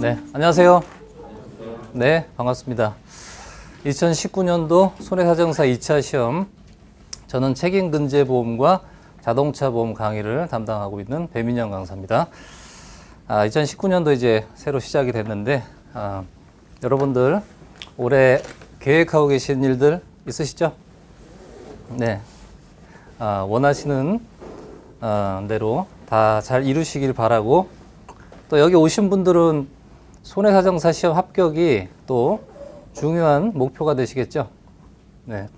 네, 안녕하세요. 네, 반갑습니다. 2019년도 손해사정사 2차 시험, 저는 책임근제보험과 자동차 보험 강의를 담당하고 있는 배민영 강사입니다. 2019년도 이제 새로 시작이 됐는데, 여러분들 올해 계획하고 계신 일들 있으시죠? 네, 원하시는 대로 다 잘 이루시길 바라고, 또 여기 오신 분들은 손해사정사 시험 합격이 또 중요한 목표가 되시겠죠? 네.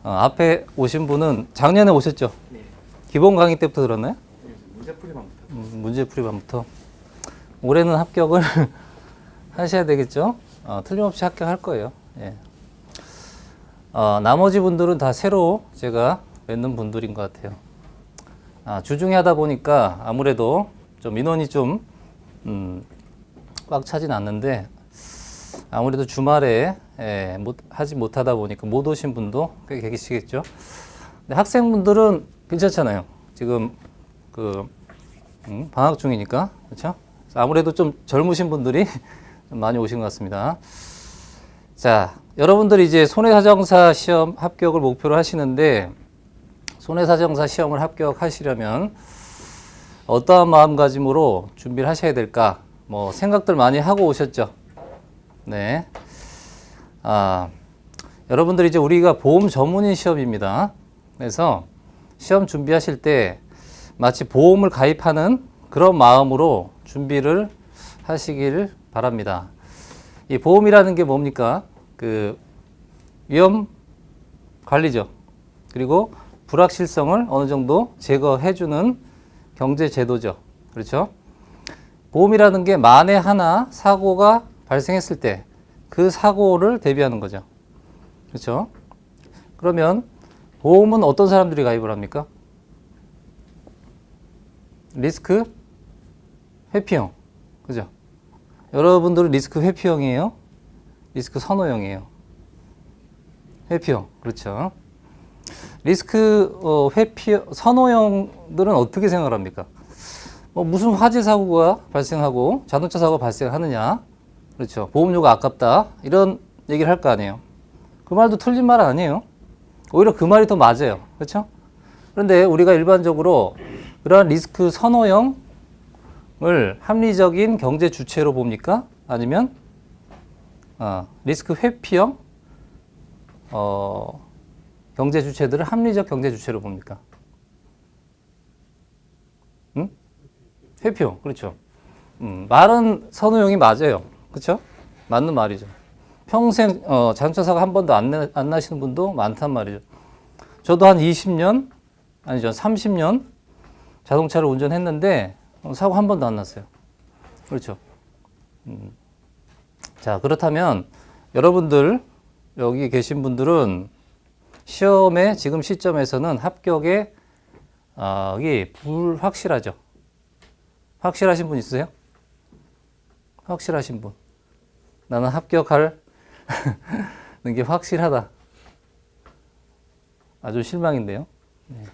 앞에 오신 분은 작년에 오셨죠? 네. 기본 강의 때부터 들었나요? 네, 문제풀이반부터. 문제풀이반부터. 올해는 합격을 하셔야 되겠죠? 틀림없이 합격할 거예요. 예. 나머지 분들은 다 새로 제가 맺는 분들인 것 같아요. 주중에 하다 보니까 아무래도 좀 인원이 좀 꽉 차진 않는데, 아무래도 주말에 하지 못하다 보니까 못 오신 분도 꽤 계시겠죠. 근데 학생분들은 괜찮잖아요. 지금 방학 중이니까, 그렇죠? 아무래도 좀 젊으신 분들이 좀 많이 오신 것 같습니다. 자, 여러분들이 이제 손해사정사 시험 합격을 목표로 하시는데, 손해사정사 시험을 합격하시려면 어떠한 마음가짐으로 준비를 하셔야 될까? 뭐 생각들 많이 하고 오셨죠? 네. 여러분들 이제 우리가 보험 전문의 시험입니다. 그래서 시험 준비하실 때 마치 보험을 가입하는 그런 마음으로 준비를 하시길 바랍니다. 이 보험이라는 게 뭡니까? 위험 관리죠. 그리고 불확실성을 어느 정도 제거해주는 경제 제도죠. 그렇죠? 보험이라는 게 만에 하나 사고가 발생했을 때 그 사고를 대비하는 거죠. 그렇죠? 그러면 보험은 어떤 사람들이 가입을 합니까? 리스크 회피형. 그죠? 여러분들은 리스크 회피형이에요? 리스크 선호형이에요? 회피형. 그렇죠? 리스크 선호형들은 어떻게 생각을 합니까? 무슨 화재 사고가 발생하고 자동차 사고가 발생하느냐? 그렇죠. 보험료가 아깝다. 이런 얘기를 할 거 아니에요. 그 말도 틀린 말 아니에요. 오히려 그 말이 더 맞아요. 그렇죠? 그런데 우리가 일반적으로 그러한 리스크 선호형을 합리적인 경제 주체로 봅니까? 아니면 리스크 회피형 경제 주체들을 합리적 경제 주체로 봅니까? 회피형. 그렇죠. 말은 선호형이 맞아요. 그렇죠? 맞는 말이죠. 평생 자동차 사고 한 번도 안 나시는 분도 많단 말이죠. 저도 한 20년, 아니죠, 30년 자동차를 운전했는데 사고 한 번도 안 났어요. 그렇죠. 자, 그렇다면 여러분들 여기 계신 분들은 시험에 지금 시점에서는 합격에 이게 불확실하죠. 확실하신 분 있으세요? 확실하신 분. 나는 합격할 게 확실하다. 아주 실망인데요. 네.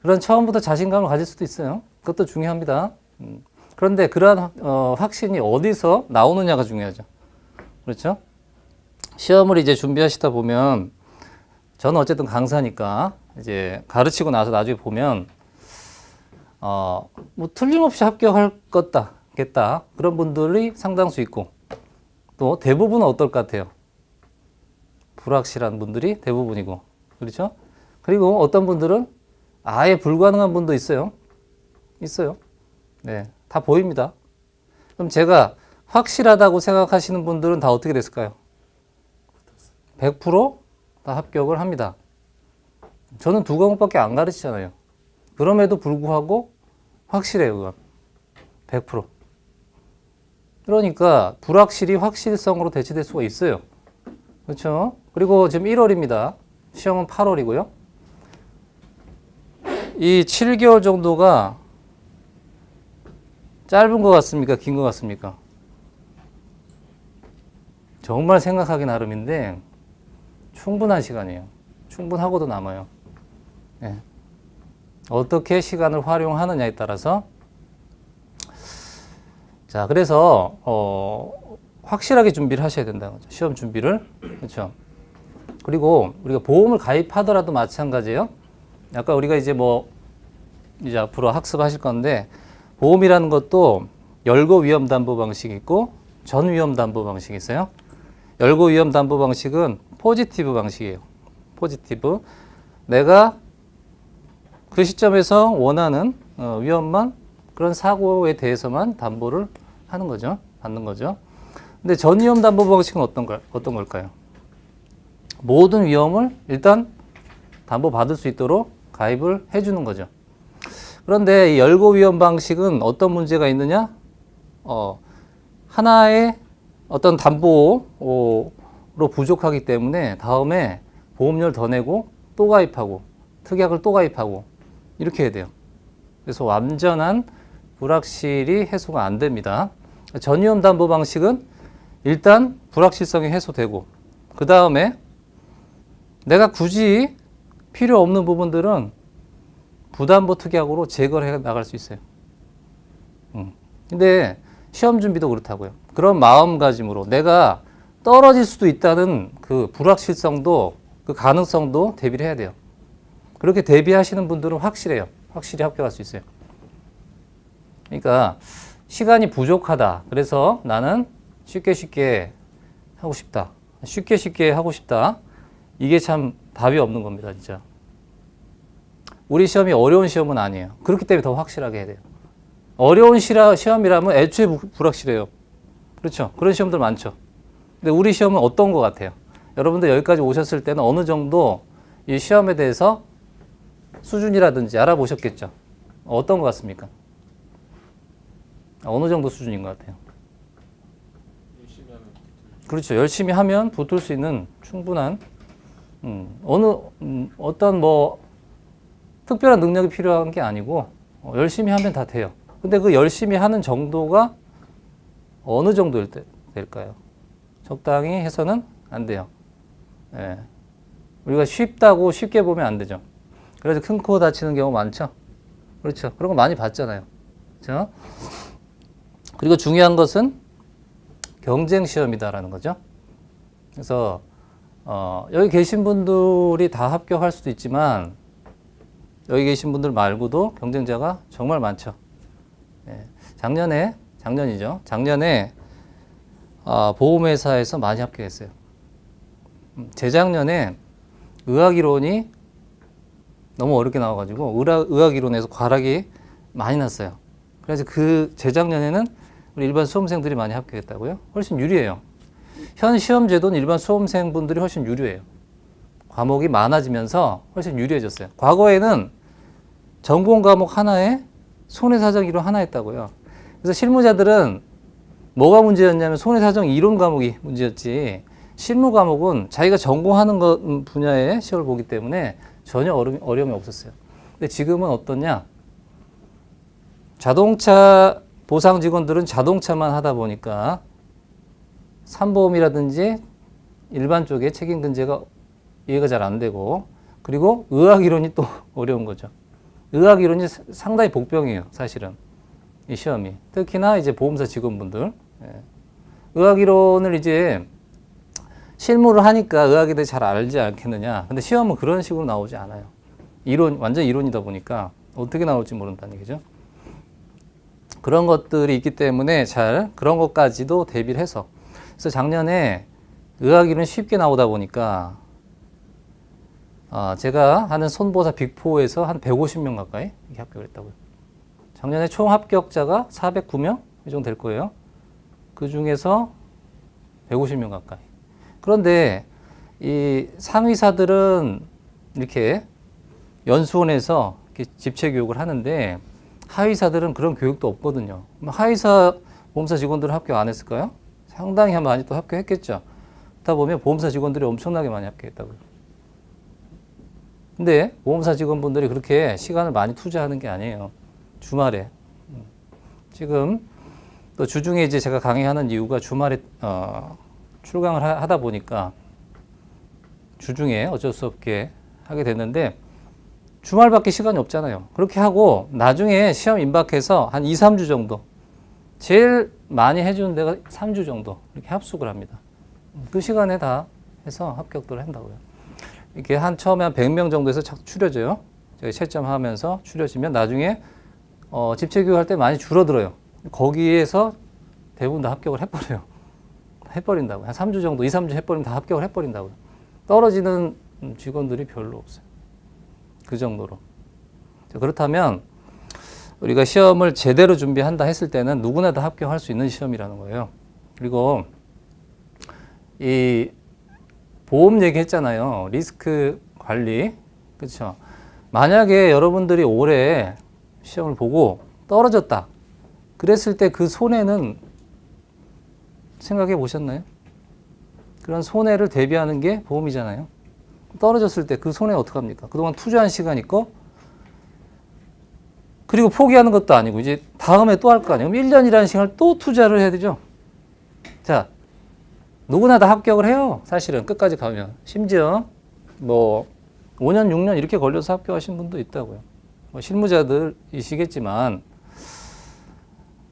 그런 처음부터 자신감을 가질 수도 있어요. 그것도 중요합니다. 그런데 그러한 확신이 어디서 나오느냐가 중요하죠. 그렇죠? 시험을 이제 준비하시다 보면, 저는 어쨌든 강사니까 이제 가르치고 나서 나중에 보면 틀림없이 합격할 거겠다. 그런 분들이 상당수 있고, 또 대부분은 어떨 것 같아요? 불확실한 분들이 대부분이고, 그렇죠? 그리고 어떤 분들은 아예 불가능한 분도 있어요. 네, 다 보입니다. 그럼 제가 확실하다고 생각하시는 분들은 다 어떻게 됐을까요? 100%다 합격을 합니다. 저는 2과목밖에 안 가르치잖아요. 그럼에도 불구하고 확실해요, 그건. 100%. 그러니까 불확실이 확실성으로 대체될 수가 있어요. 그렇죠? 그리고 지금 1월입니다. 시험은 8월이고요. 이 7개월 정도가 짧은 것 같습니까? 긴 것 같습니까? 정말 생각하기 나름인데 충분한 시간이에요. 충분하고도 남아요. 네. 어떻게 시간을 활용하느냐에 따라서 자, 그래서 확실하게 준비를 하셔야 된다는 거죠. 시험 준비를. 그렇죠. 그리고 우리가 보험을 가입하더라도 마찬가지예요. 아까 우리가 이제 이제 앞으로 학습하실 건데, 보험이라는 것도 열고 위험 담보 방식이 있고 전 위험 담보 방식이 있어요. 열고 위험 담보 방식은 포지티브 방식이에요. 포지티브. 내가 그 시점에서 원하는 위험만, 그런 사고에 대해서만 담보를 하는 거죠. 받는 거죠. 근데 전 위험 담보 방식은 어떤 걸까요? 모든 위험을 일단 담보 받을 수 있도록 가입을 해주는 거죠. 그런데 이 열고 위험 방식은 어떤 문제가 있느냐? 하나의 어떤 담보로 부족하기 때문에 다음에 보험료를 더 내고 또 가입하고 특약을 또 가입하고 이렇게 해야 돼요. 그래서 완전한 불확실이 해소가 안 됩니다. 전위험 담보 방식은 일단 불확실성이 해소되고 그 다음에 내가 굳이 필요 없는 부분들은 부담보 특약으로 제거를 해 나갈 수 있어요. 근데 시험 준비도 그렇다고요. 그런 마음가짐으로 내가 떨어질 수도 있다는 그 불확실성도, 그 가능성도 대비를 해야 돼요. 그렇게 대비하시는 분들은 확실해요. 확실히 합격할 수 있어요. 그러니까 시간이 부족하다. 그래서 나는 쉽게 하고 싶다. 쉽게 하고 싶다. 이게 참 답이 없는 겁니다, 진짜. 우리 시험이 어려운 시험은 아니에요. 그렇기 때문에 더 확실하게 해야 돼요. 어려운 시험이라면 애초에 불확실해요. 그렇죠? 그런 시험들 많죠. 근데 우리 시험은 어떤 것 같아요? 여러분들 여기까지 오셨을 때는 어느 정도 이 시험에 대해서 수준이라든지 알아보셨겠죠? 어떤 것 같습니까? 어느 정도 수준인 것 같아요? 열심히 하면 그렇죠. 열심히 하면 붙을 수 있는 충분한 어떤 특별한 능력이 필요한 게 아니고 열심히 하면 다 돼요. 근데 그 열심히 하는 정도가 어느 정도일 될까요? 적당히 해서는 안 돼요. 예. 우리가 쉽다고 쉽게 보면 안 되죠. 그래서 큰 코 다치는 경우 많죠. 그렇죠. 그런 거 많이 봤잖아요. 그렇죠? 그리고 중요한 것은 경쟁 시험이다라는 거죠. 그래서 여기 계신 분들이 다 합격할 수도 있지만 여기 계신 분들 말고도 경쟁자가 정말 많죠. 예. 작년이죠. 작년에 보험회사에서 많이 합격했어요. 재작년에 의학이론이 너무 어렵게 나와가지고 의학이론에서 과락이 많이 났어요. 그래서 그 재작년에는 우리 일반 수험생들이 많이 합격했다고요? 훨씬 유리해요. 현 시험 제도는 일반 수험생분들이 훨씬 유리해요. 과목이 많아지면서 훨씬 유리해졌어요. 과거에는 전공 과목 하나에 손해사정 이론 하나 했다고요. 그래서 실무자들은 뭐가 문제였냐면 손해사정 이론 과목이 문제였지 실무 과목은 자기가 전공하는 분야의 시험을 보기 때문에 전혀 어려움이 없었어요. 근데 지금은 어떠냐? 자동차 보상 직원들은 자동차만 하다 보니까 산보험이라든지 일반 쪽에 책임 근제가 이해가 잘 안 되고 그리고 의학 이론이 또 어려운 거죠. 의학 이론이 상당히 복병이에요, 사실은. 이 시험이. 특히나 이제 보험사 직원분들. 의학 이론을 이제 실무를 하니까 의학에 대해 잘 알지 않겠느냐. 근데 시험은 그런 식으로 나오지 않아요. 완전 이론이다 보니까 어떻게 나올지 모른다는 얘기죠. 그런 것들이 있기 때문에 그런 것까지도 대비를 해서. 그래서 작년에 의학 이론이 쉽게 나오다 보니까 제가 하는 손보사 빅4에서 한 150명 가까이 합격을 했다고요. 작년에 총 합격자가 409명 이 정도 될 거예요. 그 중에서 150명 가까이. 그런데 이 상위사들은 이렇게 연수원에서 이렇게 집체 교육을 하는데 하위사들은 그런 교육도 없거든요. 하위사 보험사 직원들은 합격 안 했을까요? 상당히 많이 또 합격했겠죠. 그러다 보면 보험사 직원들이 엄청나게 많이 합격했다고요. 근데 보험사 직원분들이 그렇게 시간을 많이 투자하는 게 아니에요. 주말에. 지금 또 주중에 이제 제가 강의하는 이유가 주말에 출강을 하다 보니까 주중에 어쩔 수 없게 하게 됐는데 주말밖에 시간이 없잖아요. 그렇게 하고 나중에 시험 임박해서 한 2, 3주 정도 제일 많이 해주는 데가 3주 정도 이렇게 합숙을 합니다. 그 시간에 다 해서 합격들을 한다고요. 이렇게 처음에 한 100명 정도에서 추려져요. 저희 채점하면서 추려지면 나중에 집체교육 할 때 많이 줄어들어요. 거기에서 대부분 다 합격을 해버려요. 해버린다고요. 한 3주 정도, 2, 3주 해버리면 다 합격을 해버린다고요. 떨어지는 직원들이 별로 없어요. 그 정도로. 그렇다면 우리가 시험을 제대로 준비한다 했을 때는 누구나 다 합격할 수 있는 시험이라는 거예요. 그리고 이 보험 얘기했잖아요. 리스크 관리. 그렇죠? 만약에 여러분들이 올해 시험을 보고 떨어졌다. 그랬을 때 그 손해는 생각해 보셨나요? 그런 손해를 대비하는 게 보험이잖아요. 떨어졌을 때 그 손해 어떡합니까? 그동안 투자한 시간 있고 그리고 포기하는 것도 아니고 이제 다음에 또 할 거 아니에요. 1년이라는 시간을 또 투자를 해야 되죠. 자, 누구나 다 합격을 해요. 사실은 끝까지 가면. 심지어 뭐 5년, 6년 이렇게 걸려서 합격하신 분도 있다고요. 뭐 실무자들이시겠지만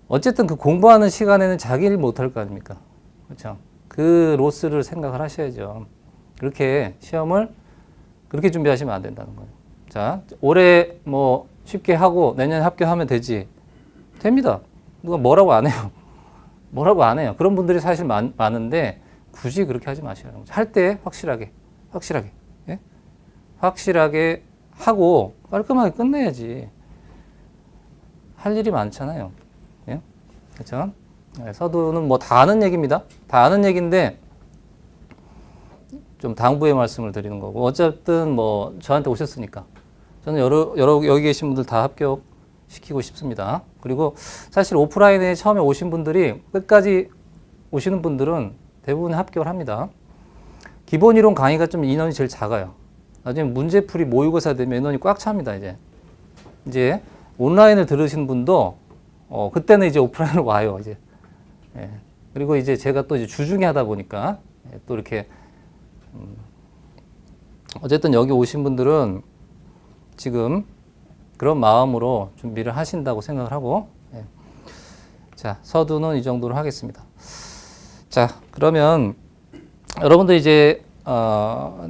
어쨌든 그 공부하는 시간에는 자기 일 못할 거 아닙니까? 그렇죠? 그 로스를 생각을 하셔야죠. 그렇게 시험을 그렇게 준비하시면 안 된다는 거예요. 자, 올해 뭐 쉽게 하고 내년에 합격하면 되지. 됩니다. 누가 뭐라고 안 해요. 뭐라고 안 해요. 그런 분들이 사실 많은데 굳이 그렇게 하지 마시라는 거죠. 할 때 확실하게. 예? 확실하게 하고 깔끔하게 끝내야지. 할 일이 많잖아요. 예? 그렇죠? 서두는 뭐 다 아는 얘기입니다. 다 아는 얘기인데 좀 당부의 말씀을 드리는 거고 어쨌든 뭐 저한테 오셨으니까 저는 여러 여기 계신 분들 다 합격시키고 싶습니다. 그리고 사실 오프라인에 처음에 오신 분들이 끝까지 오시는 분들은 대부분 합격을 합니다. 기본 이론 강의가 좀 인원이 제일 작아요. 나중에 문제풀이 모의고사 되면 인원이 꽉 찹니다. 이제 온라인을 들으시는 분도 그때는 이제 오프라인으로 와요. 이제. 예. 그리고 이제 제가 또 이제 주중에 하다 보니까 또 이렇게 어쨌든 여기 오신 분들은 지금 그런 마음으로 준비를 하신다고 생각을 하고 예. 자, 서두는 이 정도로 하겠습니다. 자, 그러면 여러분들 이제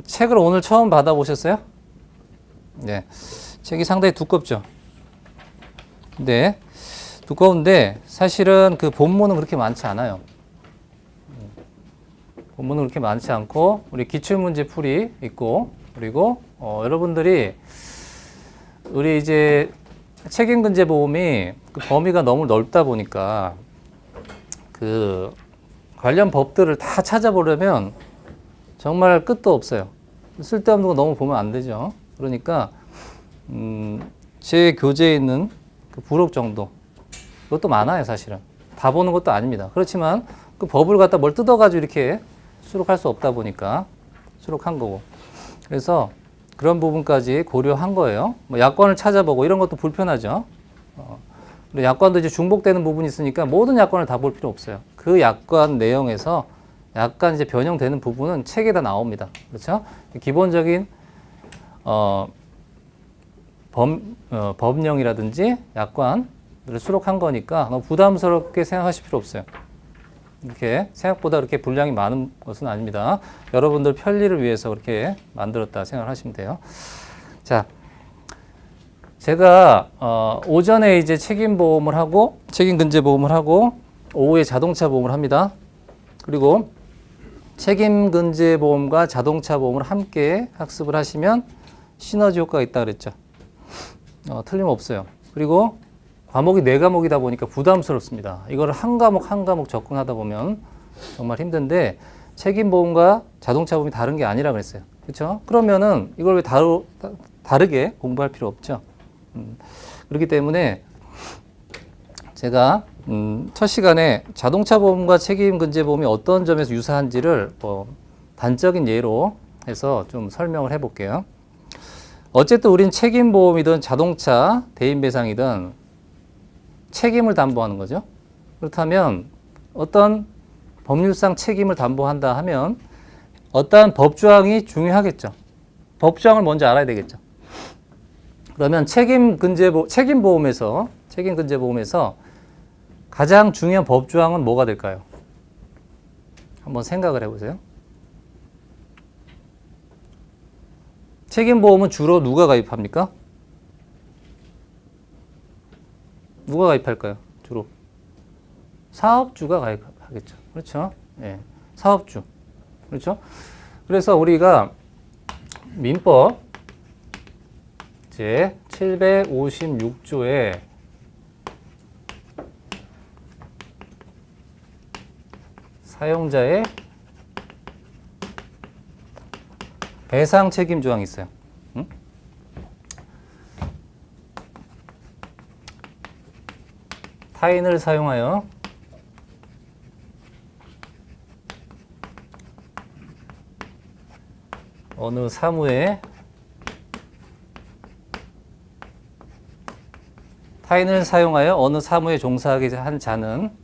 책을 오늘 처음 받아보셨어요? 네, 책이 상당히 두껍죠. 네, 두꺼운데 사실은 그 본문은 그렇게 많지 않아요. 본문은 그렇게 많지 않고 우리 기출문제 풀이 있고 그리고 여러분들이 우리 이제 책임근제보험이 그 범위가 너무 넓다 보니까 그 관련 법들을 다 찾아보려면 정말 끝도 없어요. 쓸데없는 거 너무 보면 안 되죠. 그러니까 제 교재에 있는 그 부록 정도 그것도 많아요. 사실은 다 보는 것도 아닙니다. 그렇지만 그 법을 갖다 뭘 뜯어가지고 이렇게 수록할 수 없다 보니까 수록한 거고 그래서 그런 부분까지 고려한 거예요. 뭐 약관을 찾아보고 이런 것도 불편하죠. 그리고 약관도 이제 중복되는 부분이 있으니까 모든 약관을 다 볼 필요 없어요. 그 약관 내용에서 약간 이제 변형되는 부분은 책에 다 나옵니다. 그렇죠? 기본적인 법령이라든지 약관을 수록한 거니까 너무 부담스럽게 생각하실 필요 없어요. 이렇게 생각보다 그렇게 분량이 많은 것은 아닙니다. 여러분들 편리를 위해서 그렇게 만들었다 생각하시면 돼요. 자, 제가 오전에 이제 책임보험을 하고 책임근제보험을 하고 오후에 자동차 보험을 합니다. 그리고 책임근제보험과 자동차 보험을 함께 학습을 하시면 시너지 효과가 있다 그랬죠. 틀림없어요. 그리고 과목이 4과목이다 보니까 부담스럽습니다. 이거를 한 과목 접근하다 보면 정말 힘든데 책임보험과 자동차 보험이 다른 게 아니라 그랬어요. 그렇죠? 그러면은 이걸 왜 다르게 공부할 필요 없죠. 그렇기 때문에 제가 첫 시간에 자동차 보험과 책임근제보험이 어떤 점에서 유사한지를 단적인 예로 해서 좀 설명을 해볼게요. 어쨌든 우린 책임보험이든 자동차 대인배상이든 책임을 담보하는 거죠. 그렇다면 어떤 법률상 책임을 담보한다 하면 어떠한 법조항이 중요하겠죠. 법조항을 먼저 알아야 되겠죠. 그러면 책임보험에서 가장 중요한 법조항은 뭐가 될까요? 한번 생각을 해보세요. 책임보험은 주로 누가 가입합니까? 누가 가입할까요? 주로 사업주가 가입하겠죠. 그렇죠? 예, 사업주. 그렇죠? 그래서 우리가 민법 제 756조에 사용자의 배상 책임 조항이 있어요. 응? 타인을 사용하여 어느 사무에 타인을 사용하여 어느 사무에 종사하게 한 자는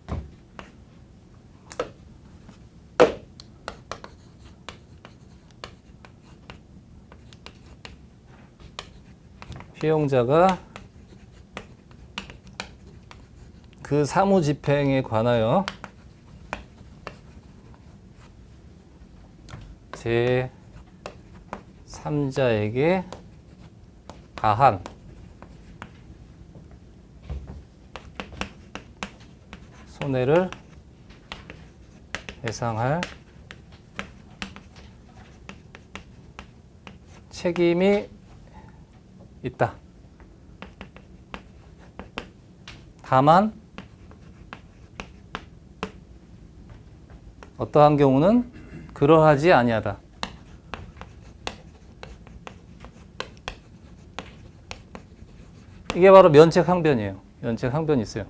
피용자가 그 사무 집행에 관하여 제 3자에게 가한 손해를 배상할 책임이 있다. 다만 어떠한 경우는 그러하지 아니하다. 이게 바로 면책항변이에요. 면책항변이 있어요.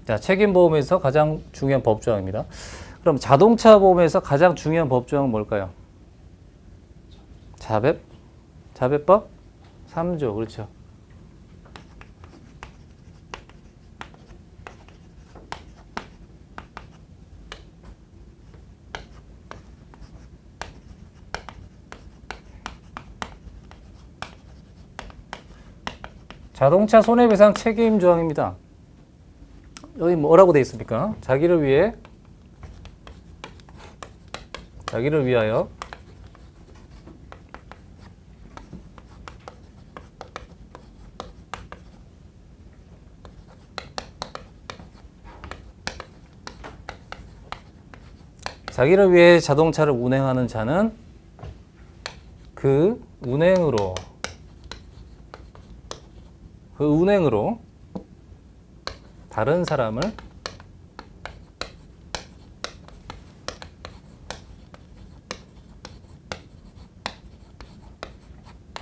자, 책임보험에서 가장 중요한 법조항입니다. 그럼 자동차 보험에서 가장 중요한 법조항은 뭘까요? 자배법 3조. 그렇죠. 자동차 손해배상 책임 조항입니다. 여기 뭐라고 되어 있습니까? 자기를 위하여 자기를 위해 자동차를 운행하는 자는 그 운행으로 다른 사람을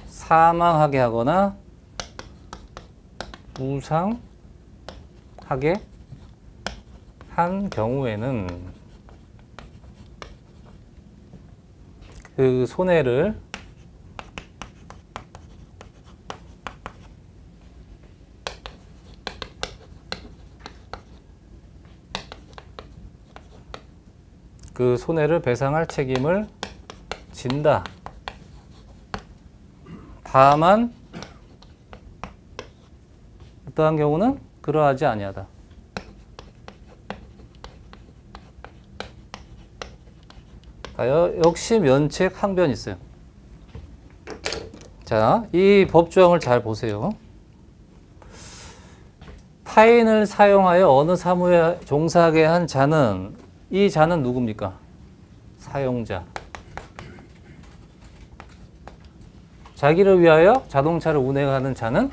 사망하게 하거나 부상하게 한 경우에는 그 손해를 배상할 책임을 진다. 다만 어떠한 경우는 그러하지 아니하다. 역시 면책 항변이 있어요. 자, 이 법조항을 잘 보세요. 타인을 사용하여 어느 사무에 종사하게 한 자는, 이 자는 누굽니까? 사용자. 자기를 위하여 자동차를 운행하는 자는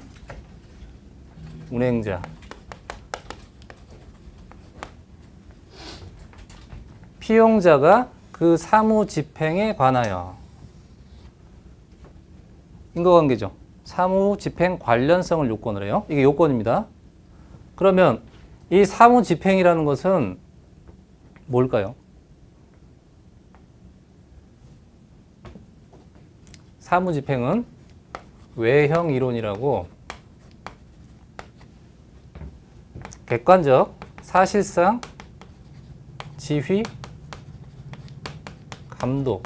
운행자. 피용자가 그 사무 집행에 관하여. 인과관계죠. 사무 집행 관련성을 요건을 해요. 이게 요건입니다. 그러면 이 사무 집행이라는 것은 뭘까요? 사무 집행은 외형 이론이라고 객관적, 사실상, 지휘, 감독.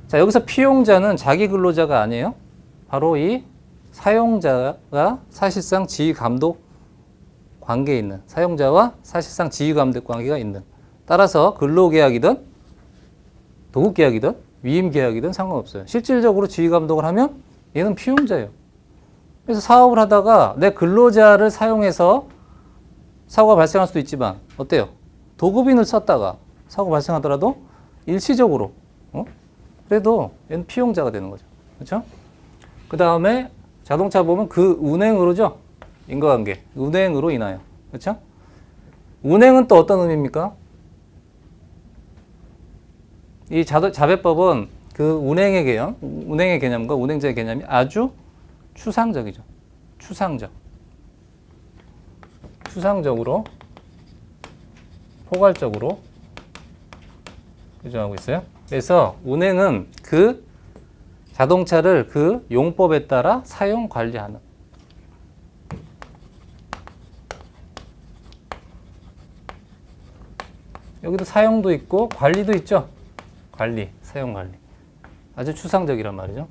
자, 여기서 피용자는 자기 근로자가 아니에요. 바로 이 사용자가 사실상 지휘 감독 관계에 있는, 사용자와 사실상 지휘 감독 관계가 있는, 따라서 근로계약이든 도급계약이든 위임계약이든 상관없어요. 실질적으로 지휘 감독을 하면 얘는 피용자예요. 그래서 사업을 하다가 내 근로자를 사용해서 사고가 발생할 수도 있지만 어때요? 도급인을 썼다가 사고 발생하더라도 일시적으로 그래도 얘는 피용자가 되는 거죠. 그렇죠? 그 다음에 자동차 보면 그 운행으로죠. 인과관계. 운행으로 인하여. 그렇죠? 운행은 또 어떤 의미입니까? 이 자배법은 그 운행의 개념, 운행의 개념과 운행자의 개념이 아주 추상적이죠. 추상적으로, 포괄적으로 규정하고 있어요. 그래서 운행은 그 자동차를 그 용법에 따라 사용, 관리하는. 여기도 사용도 있고 관리도 있죠. 관리, 사용 관리. 아주 추상적이란 말이죠.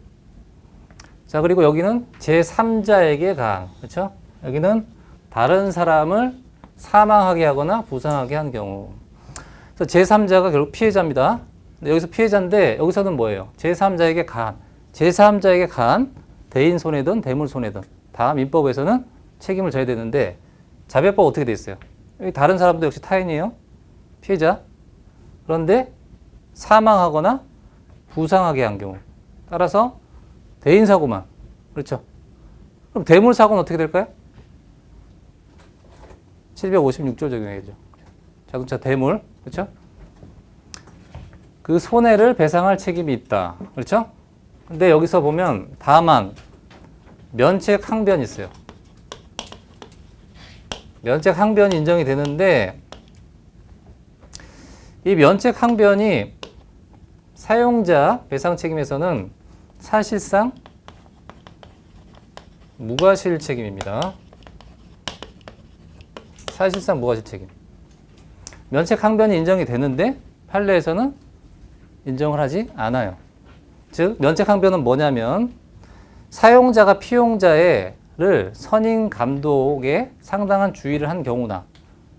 자, 그리고 여기는 제3자에게 가한. 그렇죠? 여기는 다른 사람을 사망하게 하거나 부상하게 한 경우. 그래서 제3자가 결국 피해자입니다. 근데 여기서 피해자인데 여기서는 뭐예요? 제3자에게 가한. 제3자에게 가한 대인 손해든 대물 손해든 다 민법에서는 책임을 져야 되는데 자배법 어떻게 돼 있어요? 여기 다른 사람도 역시 타인이에요. 피해자. 그런데 사망하거나 부상하게 한 경우. 따라서 대인 사고만. 그렇죠? 그럼 대물 사고는 어떻게 될까요? 756조 적용해야죠. 자동차 대물. 그렇죠? 그 손해를 배상할 책임이 있다. 그렇죠? 근데 여기서 보면 다만 면책 항변이 있어요. 면책 항변이 인정이 되는데 이 면책 항변이 사용자 배상 책임에서는 사실상 무과실 책임입니다. 사실상 무과실 책임. 면책 항변이 인정이 되는데 판례에서는 인정을 하지 않아요. 즉 면책 항변은 뭐냐면 사용자가 피용자를 선임 감독에 상당한 주의를 한 경우나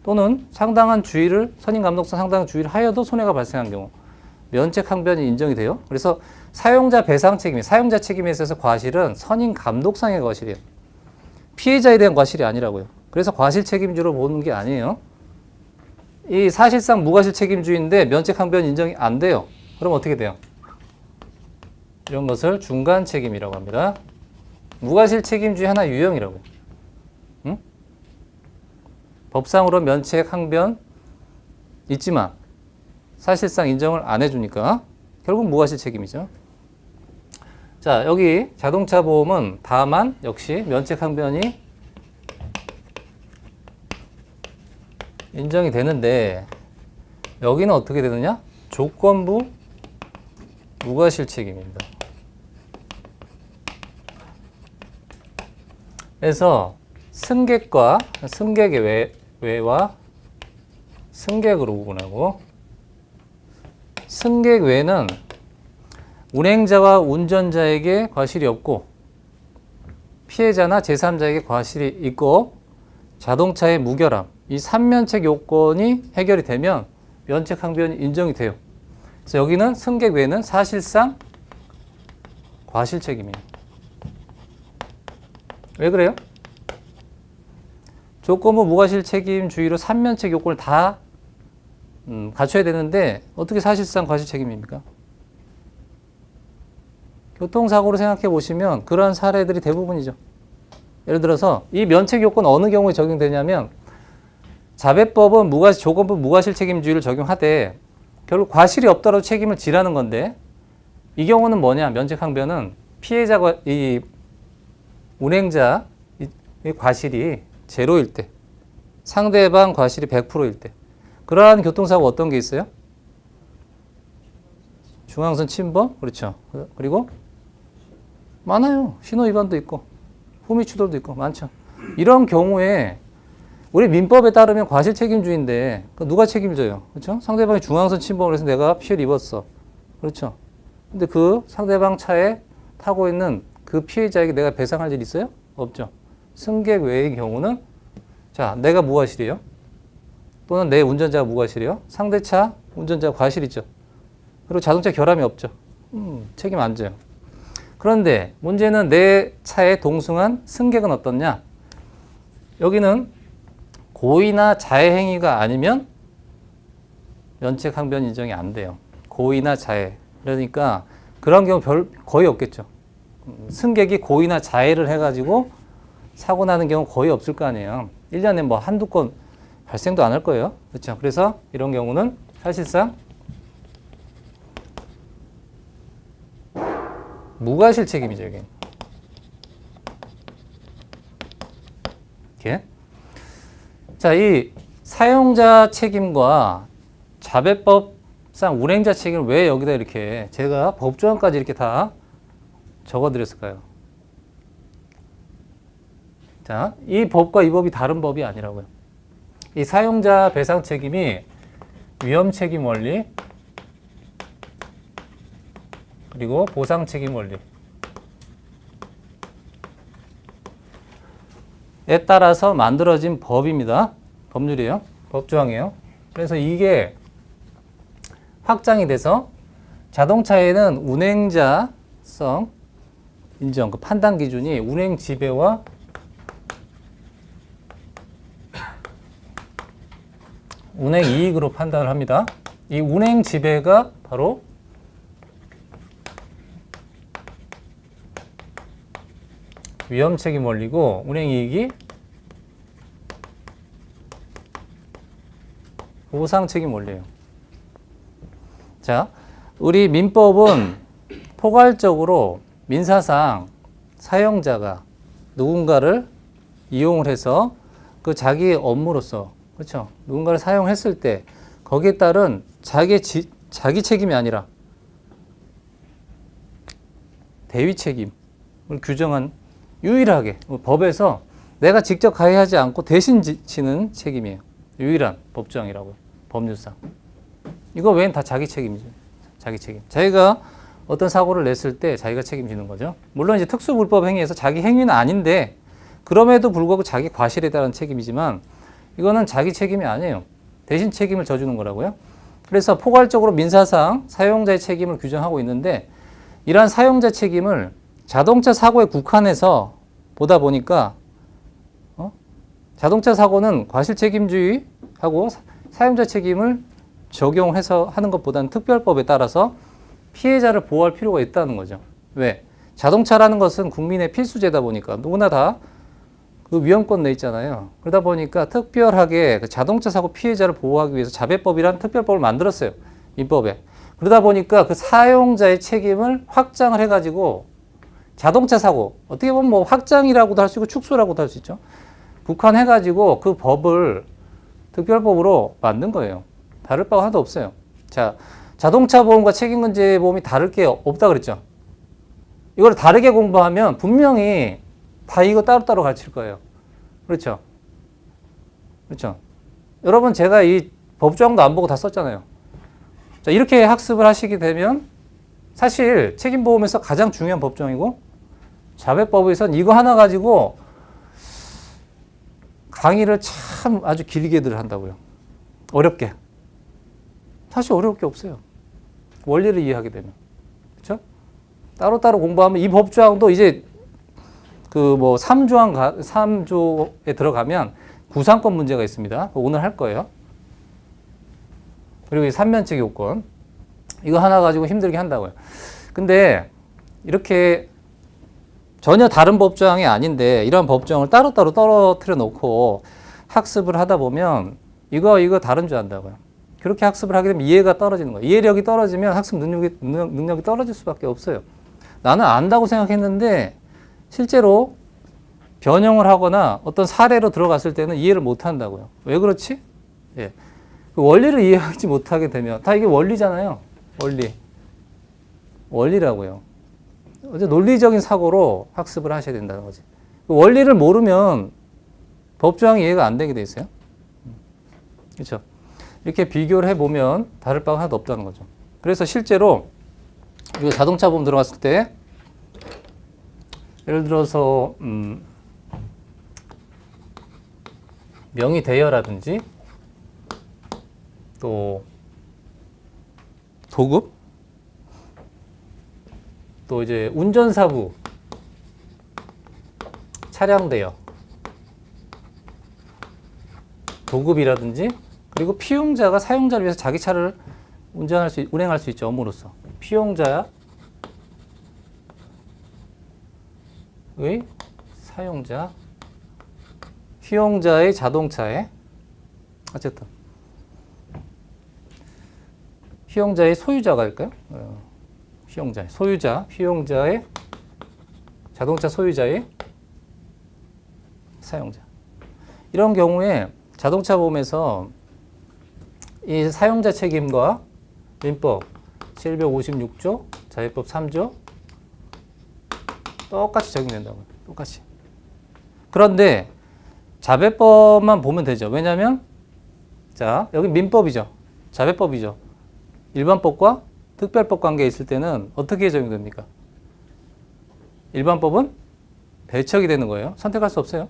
또는 상당한 주의를 선임 감독상 상당한 주의를 하여도 손해가 발생한 경우 면책 항변이 인정이 돼요. 그래서 사용자 배상 책임, 사용자 책임에 있어서 과실은 선임 감독상의 과실이에요. 피해자에 대한 과실이 아니라고요. 그래서 과실 책임주로 보는 게 아니에요. 이 사실상 무과실 책임주인데 면책 항변 인정이 안 돼요. 그럼 어떻게 돼요? 이런 것을 중간 책임이라고 합니다. 무과실 책임주의 하나 유형이라고. 응? 법상으로 면책 항변 있지만 사실상 인정을 안 해주니까 결국 무과실 책임이죠. 자, 여기 자동차 보험은 다만 역시 면책 항변이 인정이 되는데 여기는 어떻게 되느냐? 조건부 무과실 책임입니다. 그래서 승객과 승객의 외와 승객으로 구분하고 승객 외는 운행자와 운전자에게 과실이 없고 피해자나 제3자에게 과실이 있고 자동차의 무결함 이 3면책 요건이 해결이 되면 면책 항변이 인정이 돼요. 그래서 여기는 승객 외는 사실상 과실 책임이에요. 왜 그래요? 조건부 무과실 책임주의로 3면책 요건을 다 갖춰야 되는데 어떻게 사실상 과실 책임입니까? 교통사고로 생각해 보시면 그러한 사례들이 대부분이죠. 예를 들어서 이 면책 요건 어느 경우에 적용되냐면 자배법은 조건부 무과실 책임주의를 적용하되 결국 과실이 없더라도 책임을 지라는 건데 이 경우는 뭐냐? 면책 항변은 피해자가 이 운행자 이 과실이 제로일 때 상대방 과실이 100%일 때 그러한 교통사고 어떤 게 있어요? 중앙선 침범? 그렇죠. 그리고 많아요. 신호 위반도 있고 후미 추돌도 있고 많죠. 이런 경우에 우리 민법에 따르면 과실 책임주의인데 누가 책임져요? 그렇죠? 상대방이 중앙선 침범을 해서 내가 피해를 입었어. 그렇죠? 근데 그 상대방 차에 타고 있는 그 피해자에게 내가 배상할 일 있어요? 없죠. 승객 외의 경우는 자, 내가 무과실이에요. 또는 내 운전자가 무과실이에요. 상대차 운전자가 과실이죠. 그리고 자동차 결함이 없죠. 책임 안 져요. 그런데 문제는 내 차에 동승한 승객은 어떻냐? 여기는 고의나 자해 행위가 아니면 면책 항변 인정이 안 돼요. 고의나 자해. 그러니까 그런 경우 거의 없겠죠. 승객이 고의나 자해를 해가지고 사고 나는 경우 거의 없을 거 아니에요. 1년에 뭐 한두 건 발생도 안 할 거예요. 그렇죠. 그래서 이런 경우는 사실상 무과실 책임이죠, 여기. 이렇게. 자, 이 사용자 책임과 자배법상 운행자 책임을 왜 여기다 이렇게 제가 법조항까지 이렇게 다 적어드렸을까요? 자, 이 법과 이 법이 다른 법이 아니라고요. 이 사용자 배상 책임이 위험 책임 원리 그리고 보상 책임 원리에 따라서 만들어진 법입니다. 법률이에요. 법조항이에요. 그래서 이게 확장이 돼서 자동차에는 운행자성 인정, 그 판단 기준이 운행 지배와 운행 이익으로 판단을 합니다. 이 운행 지배가 바로 위험 책임 원리고 운행 이익이 보상 책임 원리예요. 자, 우리 민법은 포괄적으로 민사상 사용자가 누군가를 이용을 해서 그 자기 업무로서 그렇죠. 누군가를 사용했을 때 거기에 따른 자기 책임이 아니라 대위 책임을 규정한 유일하게 법에서 내가 직접 가해하지 않고 대신 지는 책임이에요. 유일한 법조항이라고요. 법률상. 이거 외엔 다 자기 책임이죠. 자기 책임. 자기가 어떤 사고를 냈을 때 자기가 책임지는 거죠. 물론 이제 특수불법 행위에서 자기 행위는 아닌데 그럼에도 불구하고 자기 과실에 따른 책임이지만 이거는 자기 책임이 아니에요. 대신 책임을 져주는 거라고요. 그래서 포괄적으로 민사상 사용자의 책임을 규정하고 있는데 이러한 사용자 책임을 자동차 사고에 국한해서 보다 보니까 자동차 사고는 과실 책임주의하고 사용자 책임을 적용해서 하는 것보다는 특별법에 따라서 피해자를 보호할 필요가 있다는 거죠. 왜? 자동차라는 것은 국민의 필수재다 보니까 누구나 다 그 위험권 내 있잖아요. 그러다 보니까 특별하게 그 자동차 사고 피해자를 보호하기 위해서 자배법이라는 특별법을 만들었어요. 민법에. 그러다 보니까 그 사용자의 책임을 확장을 해가지고 자동차 사고 어떻게 보면 뭐 확장이라고도 할 수 있고 축소라고도 할 수 있죠. 국한해가지고 그 법을 특별법으로 만든 거예요. 다를 바가 하나도 없어요. 자, 자동차 보험과 책임근제 보험이 다를 게 없다 그랬죠. 이걸 다르게 공부하면 분명히 다 이거 따로따로 가르칠 거예요. 그렇죠? 그렇죠? 여러분 제가 이 법조항도 안 보고 다 썼잖아요. 자, 이렇게 학습을 하시게 되면 사실 책임보험에서 가장 중요한 법조항이고 자배법에선 이거 하나 가지고 강의를 참 아주 길게들 한다고요. 어렵게. 사실 어려울 게 없어요. 원리를 이해하게 되면. 그렇죠? 따로따로 공부하면 이 법조항도 이제 그 뭐 3조에 들어가면 구상권 문제가 있습니다. 오늘 할 거예요. 그리고 이 삼면책 요건. 이거 하나 가지고 힘들게 한다고요. 근데 이렇게 전혀 다른 법조항이 아닌데 이런 법조항을 따로따로 떨어뜨려 놓고 학습을 하다 보면 이거 다른 줄 안다고요. 그렇게 학습을 하게 되면 이해가 떨어지는 거예요. 이해력이 떨어지면 학습 능력이 떨어질 수밖에 없어요. 나는 안다고 생각했는데 실제로 변형을 하거나 어떤 사례로 들어갔을 때는 이해를 못 한다고요. 왜 그렇지? 예. 그 원리를 이해하지 못하게 되면 다 이게 원리잖아요. 원리라고요. 어제 논리적인 사고로 학습을 하셔야 된다는 거지. 그 원리를 모르면 법조항이 이해가 안 되게 돼 있어요. 그렇죠? 이렇게 비교를 해보면 다를 바가 하나도 없다는 거죠. 그래서 실제로 우리가 자동차 보험 들어갔을 때 예를 들어서 명의 대여라든지 또 도급, 또 이제 운전사부, 차량 대여, 도급이라든지, 그리고 피용자가 사용자를 위해서 자기 차를 운행할 수 있죠. 업무로서. 피용자의 사용자, 피용자의 자동차에, 어쨌든 피용자의 소유자가 할까요? 피용자의 자동차 소유자의 사용자. 이런 경우에 자동차 보험에서 이 사용자 책임과 민법 756조, 자회법 3조 똑같이 적용된다고요. 똑같이. 그런데 자회법만 보면 되죠. 왜냐하면 자, 여기 민법이죠. 자회법이죠. 일반법과 특별법 관계에 있을 때는 어떻게 적용됩니까? 일반법은 배척이 되는 거예요. 선택할 수 없어요.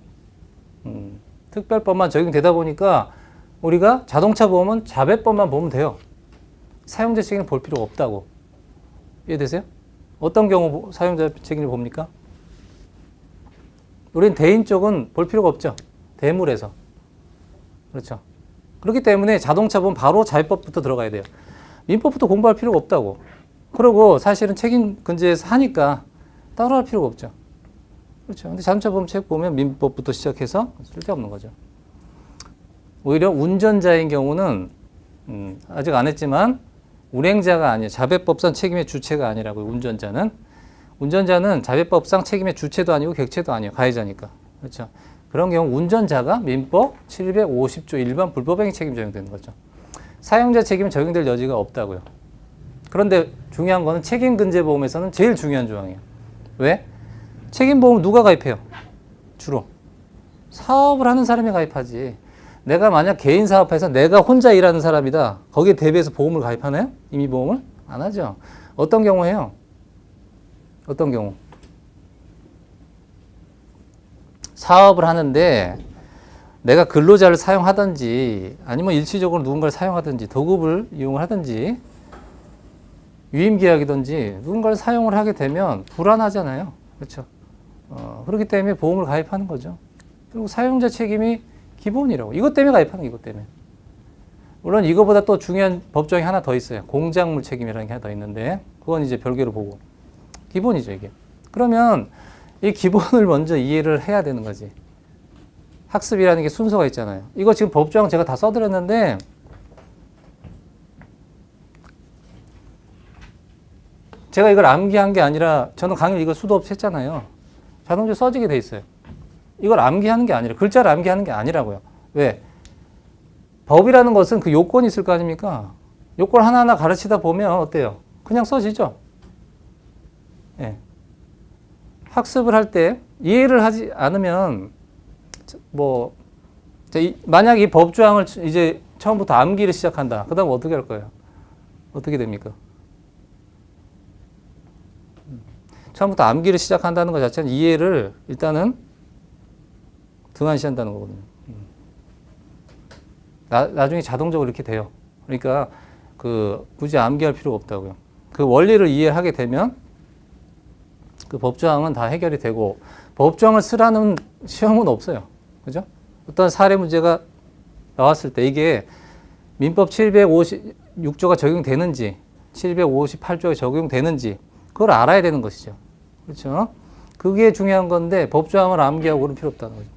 특별법만 적용되다 보니까 우리가 자동차 보험은 자회법만 보면 돼요. 사용자 책임을 볼 필요가 없다고. 이해되세요? 어떤 경우 사용자 책임을 봅니까? 우리는 대인 쪽은 볼 필요가 없죠. 대물에서. 그렇죠. 그렇기 때문에 자동차 보험 바로 자회법부터 들어가야 돼요. 민법부터 공부할 필요가 없다고. 그리고 사실은 책임 근제에서 하니까 따로 할 필요가 없죠. 그렇죠. 근데 자동차 보험 책 보면 민법부터 시작해서 쓸데없는 거죠. 오히려 운전자인 경우는 아직 안 했지만 운행자가 아니에요. 자회법상 책임의 주체가 아니라고요. 운전자는 자회법상 책임의 주체도 아니고 객체도 아니에요. 가해자니까. 그렇죠. 그런 경우 운전자가 민법 750조 일반 불법행위 책임 적용되는 거죠. 사용자 책임은 적용될 여지가 없다고요. 그런데 중요한 거는 책임근제보험에서는 제일 중요한 조항이에요. 왜? 책임보험 누가 가입해요? 주로 사업을 하는 사람이 가입하지. 내가 만약 개인 사업해서 내가 혼자 일하는 사람이다. 거기에 대비해서 보험을 가입하나요? 임의보험을? 안 하죠. 어떤 경우 해요? 어떤 경우? 사업을 하는데 내가 근로자를 사용하든지 아니면 일시적으로 누군가를 사용하든지 도급을 이용을 하든지 유임계약이든지 누군가를 사용을 하게 되면 불안하잖아요. 그렇죠? 그렇기 때문에 보험을 가입하는 거죠. 그리고 사용자 책임이 기본이라고. 이것 때문에 가입하는 거, 이것 때문에. 물론 이거보다 또 중요한 법조항이 하나 더 있어요. 공작물 책임이라는 게 하나 더 있는데 그건 이제 별개로 보고. 기본이죠, 이게. 그러면 이 기본을 먼저 이해를 해야 되는 거지. 학습이라는 게 순서가 있잖아요. 이거 지금 법조항 제가 다 써드렸는데 제가 이걸 암기한 게 아니라 저는 강의를 이거 수도 없이 했잖아요. 자동적으로 써지게 돼 있어요. 이걸 암기하는 게 아니라 글자를 암기하는 게 아니라고요. 왜? 법이라는 것은 그 요건이 있을 거 아닙니까? 요건 하나하나 가르치다 보면 어때요? 그냥 써지죠. 예. 학습을 할 때 이해를 하지 않으면 만약 이 법조항을 이제 처음부터 암기를 시작한다. 그 다음 어떻게 할 거예요? 어떻게 됩니까? 처음부터 암기를 시작한다는 것 자체는 이해를 일단은 등한시한다는 거거든요. 나중에 자동적으로 이렇게 돼요. 그러니까 굳이 암기할 필요가 없다고요. 그 원리를 이해하게 되면 그 법조항은 다 해결이 되고 법조항을 쓰라는 시험은 없어요. 그죠? 어떤 사례 문제가 나왔을 때 이게 민법 756조가 적용되는지 758조가 적용되는지 그걸 알아야 되는 것이죠. 그렇죠? 그게 중요한 건데 법조항을 암기하고 그럴 필요 없다는 거죠.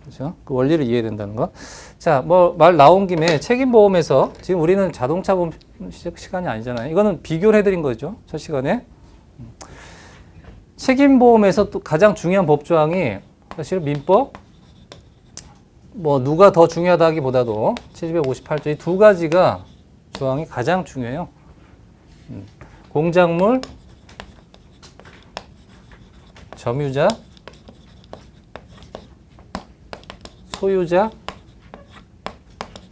그렇죠? 그 원리를 이해해야 된다는 거. 자, 말 나온 김에 책임보험에서 지금 우리는 자동차 보험 시간이 아니잖아요. 이거는 비교를 해드린 거죠. 첫 시간에. 책임보험에서 또 가장 중요한 법조항이 사실 민법 누가 더 중요하다기보다도 758조 이 두 가지가 조항이 가장 중요해요. 공작물, 점유자, 소유자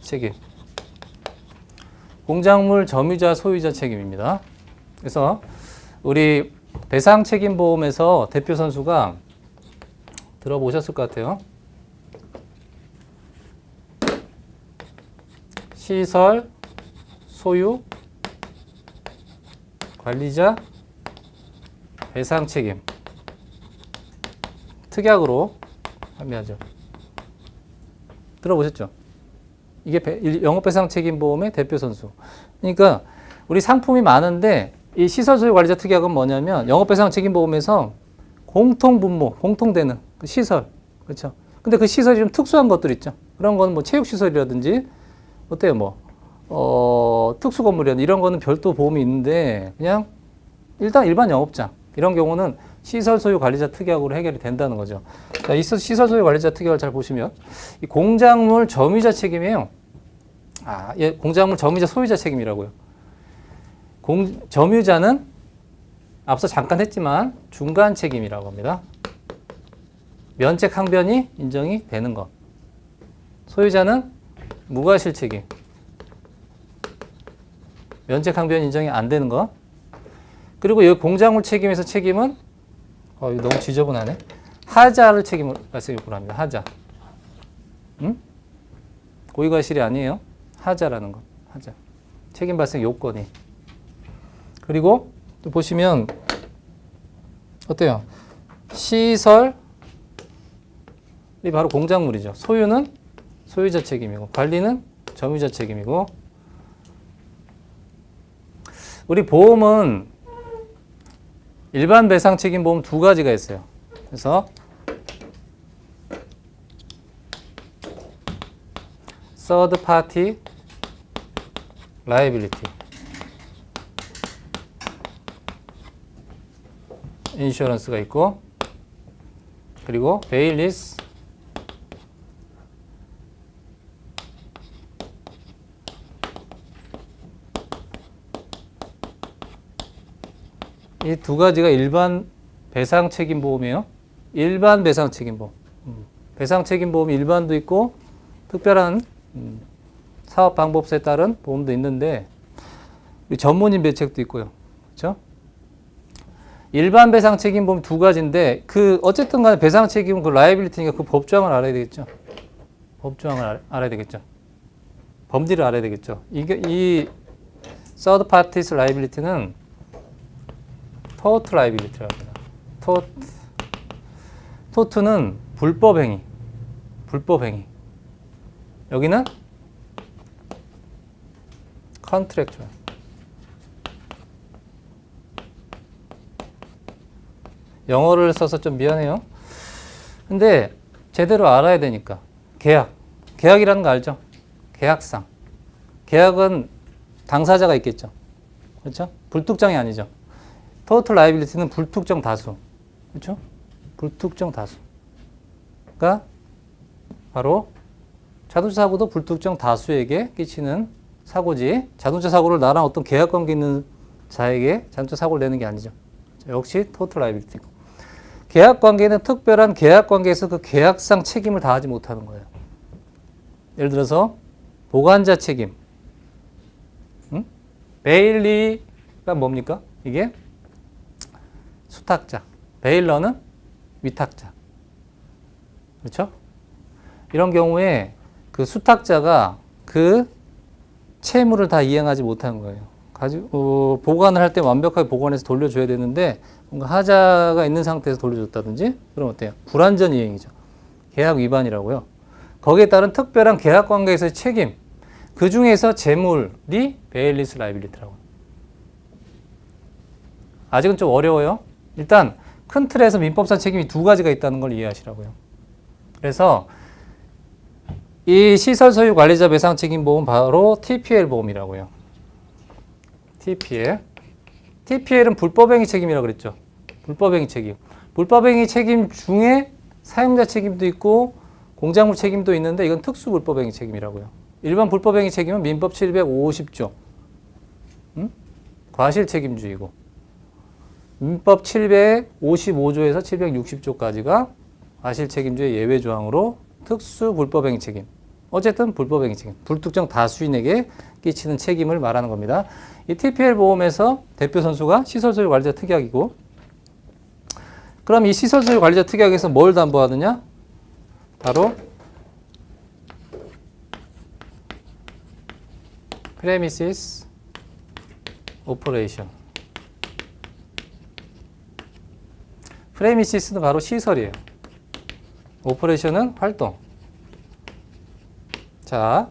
책임. 공작물 점유자 소유자 책임입니다. 그래서 우리 배상 책임 보험에서 대표 선수가 들어보셨을 것 같아요. 시설 소유 관리자 배상 책임 특약으로 판매하죠. 들어보셨죠? 이게 영업배상 책임 보험의 대표 선수. 그러니까 우리 상품이 많은데 이 시설 소유 관리자 특약은 뭐냐면 영업배상 책임 보험에서 공통 분모, 공통되는 그 시설, 그렇죠? 근데 그 시설이 좀 특수한 것들 있죠. 그런 거는 뭐 체육 시설이라든지 어때요, 뭐 특수 건물이라든지 이런 거는 별도 보험이 있는데 그냥 일단 일반 영업장 이런 경우는 시설 소유 관리자 특약으로 해결이 된다는 거죠. 자, 이 시설 소유 관리자 특약을 잘 보시면 이 공작물 점유자 책임이에요. 예, 공작물 점유자 소유자 책임이라고요. 점유자는 앞서 잠깐 했지만 중간 책임이라고 합니다. 면책 항변이 인정이 되는 것. 소유자는 무과실 책임. 면책 항변 인정이 안 되는 것. 그리고 여기 공작물 책임에서 책임은 이거 너무 지저분하네. 하자를 책임을 발생 요구를 합니다. 하자. 응? 고의과실이 아니에요. 하자라는 것. 하자. 책임 발생 요건이. 그리고 또 보시면 어때요? 시설이 바로 공작물이죠. 소유는 소유자 책임이고 관리는 점유자 책임이고 우리 보험은 일반 배상 책임 보험 두 가지가 있어요. 그래서 third party liability 인슈런스가 있고 그리고 베일리스 이 두 가지가 일반 배상 책임 보험이에요. 일반 배상 책임 보험. 배상 책임 보험 일반도 있고 특별한 사업 방법에 따른 보험도 있는데 전문인 배책도 있고요. 그렇죠? 일반 배상 책임 보험 두 가지인데 어쨌든 간에 배상 책임은 그 라이빌리티니까 그 법조항을 알아야 되겠죠. 법조항을 알아야 되겠죠. 범위를 알아야 되겠죠. 이 third parties liability는 토트 라이빌리티라고 합니다. 토트는 불법 행위. 여기는 컨트랙추얼. 영어를 써서 좀 미안해요. 근데 제대로 알아야 되니까. 계약이라는 거 알죠? 계약상. 계약은 당사자가 있겠죠. 그렇죠? 불특정이 아니죠. 토탈 라이빌리티는 불특정 다수. 그렇죠? 불특정 다수가 바로 자동차 사고도 불특정 다수에게 끼치는 사고지. 자동차 사고를 나랑 어떤 계약 관계 있는 자에게 자동차 사고를 내는 게 아니죠. 역시 토탈 라이빌리티고. 계약 관계는 특별한 계약 관계에서 그 계약상 책임을 다하지 못하는 거예요. 예를 들어서 보관자 책임. 베일리가 뭡니까? 이게 수탁자. 베일러는 위탁자. 그렇죠? 이런 경우에 그 수탁자가 그 채무를 다 이행하지 못한 거예요. 보관을 할 때 완벽하게 보관해서 돌려줘야 되는데 뭔가 하자가 있는 상태에서 돌려줬다든지 그럼 어때요? 불완전 이행이죠. 계약 위반이라고요. 거기에 따른 특별한 계약 관계에서의 책임. 그 중에서 재물이 베일리스 라이빌리티라고. 아직은 좀 어려워요. 일단 큰 틀에서 민법상 책임이 두 가지가 있다는 걸 이해하시라고요. 그래서 이 시설 소유 관리자 배상 책임 보험 바로 TPL 보험이라고요. TPL은 불법행위 책임이라고 그랬죠. 불법행위 책임. 불법행위 책임 중에 사용자 책임도 있고 공작물 책임도 있는데 이건 특수 불법행위 책임이라고요. 일반 불법행위 책임은 민법 750조. 과실 책임주의고. 민법 755조에서 760조까지가 과실 책임주의 예외 조항으로 특수 불법행위 책임. 어쨌든 불법행위 책임. 불특정 다수인에게 끼치는 책임을 말하는 겁니다. 이 TPL 보험에서 대표 선수가 시설소유 관리자 특약이고 그럼 이 시설 소유 관리자 특약에서 뭘 담보하느냐? 바로 premises operation. 프레미시스는 바로 시설이에요. 오퍼레이션은 활동. 자,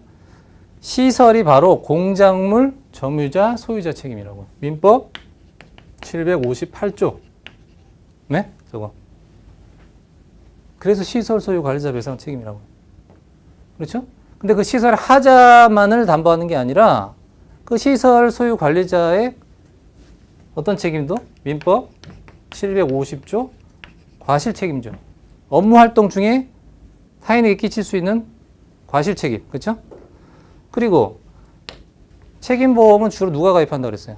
시설이 바로 공작물 점유자 소유자 책임이라고. 민법 758조. 네? 저거. 그래서 시설 소유 관리자 배상 책임이라고. 그렇죠? 근데 그 시설 하자만을 담보하는 게 아니라 그 시설 소유 관리자의 어떤 책임도 민법 750조 과실 책임죠. 업무 활동 중에 타인에게 끼칠 수 있는 과실 책임. 그렇죠? 그리고 책임보험은 주로 누가 가입한다고 그랬어요?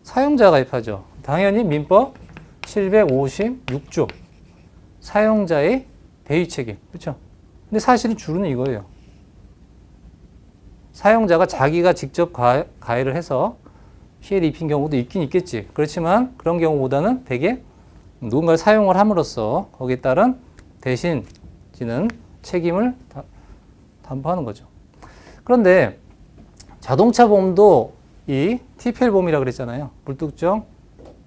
사용자가 가입하죠. 당연히 민법 756조 사용자의 대위 책임. 그렇죠? 근데 사실은 주로는 이거예요. 사용자가 자기가 직접 가해를 해서 피해를 입힌 경우도 있긴 있겠지. 그렇지만 그런 경우보다는 대개 누군가를 사용을 함으로써 거기에 따른 대신 지는 책임을 담보하는 거죠. 그런데 자동차 보험도 이 TPL 보험이라고 그랬잖아요. 불특정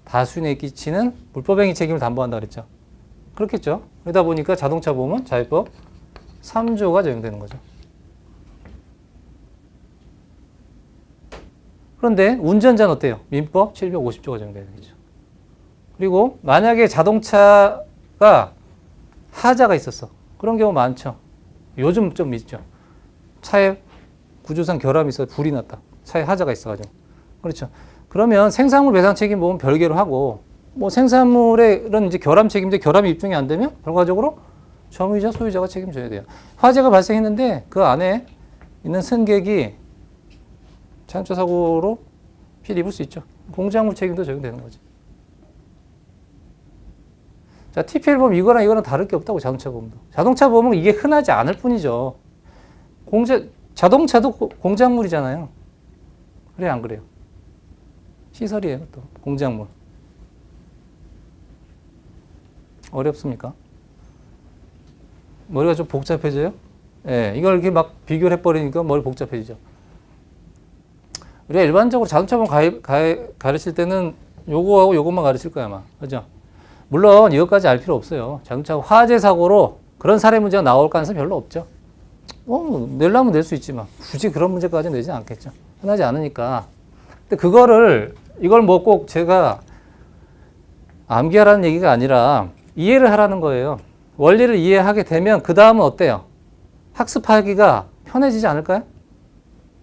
다수인에 끼치는 불법행위 책임을 담보한다 그랬죠. 그렇겠죠. 그러다 보니까 자동차 보험은 자율법 3조가 적용되는 거죠. 그런데 운전자는 어때요? 민법 750조가 적용되는 거죠. 그리고 만약에 자동차가 하자가 있었어. 그런 경우 많죠. 요즘 좀 있죠. 차에 구조상 결함이 있어서 불이 났다. 차에 하자가 있어가지고. 그렇죠. 그러면 생산물 배상 책임 보험 별개로 하고, 뭐 생산물의 이런 이제 결함 책임인데 결함이 입증이 안 되면 결과적으로 점유자, 소유자가 책임져야 돼요. 화재가 발생했는데 그 안에 있는 승객이 자동차 사고로 피해를 입을 수 있죠. 공작물 책임도 적용되는 거죠. 자, TPL 보험 이거랑 다를 게 없다고, 자동차 보험도. 자동차 보험은 이게 흔하지 않을 뿐이죠. 자동차도 공작물이잖아요. 그래요, 안 그래요? 시설이에요, 또. 공작물. 어렵습니까? 머리가 좀 복잡해져요? 예, 이걸 이렇게 막 비교를 해버리니까 머리 복잡해지죠. 우리가 일반적으로 자동차 보험 가르칠 때는 요거하고 요것만 가르칠 거야, 아마. 그죠? 물론 이것까지 알 필요 없어요. 자동차 화재 사고로 그런 사례 문제가 나올 가능성이 별로 없죠. 내려면 낼 수 있지만 굳이 그런 문제까지 내지는 않겠죠. 흔하지 않으니까. 근데 이걸 뭐 꼭 제가 암기하라는 얘기가 아니라 이해를 하라는 거예요. 원리를 이해하게 되면 그 다음은 어때요? 학습하기가 편해지지 않을까요?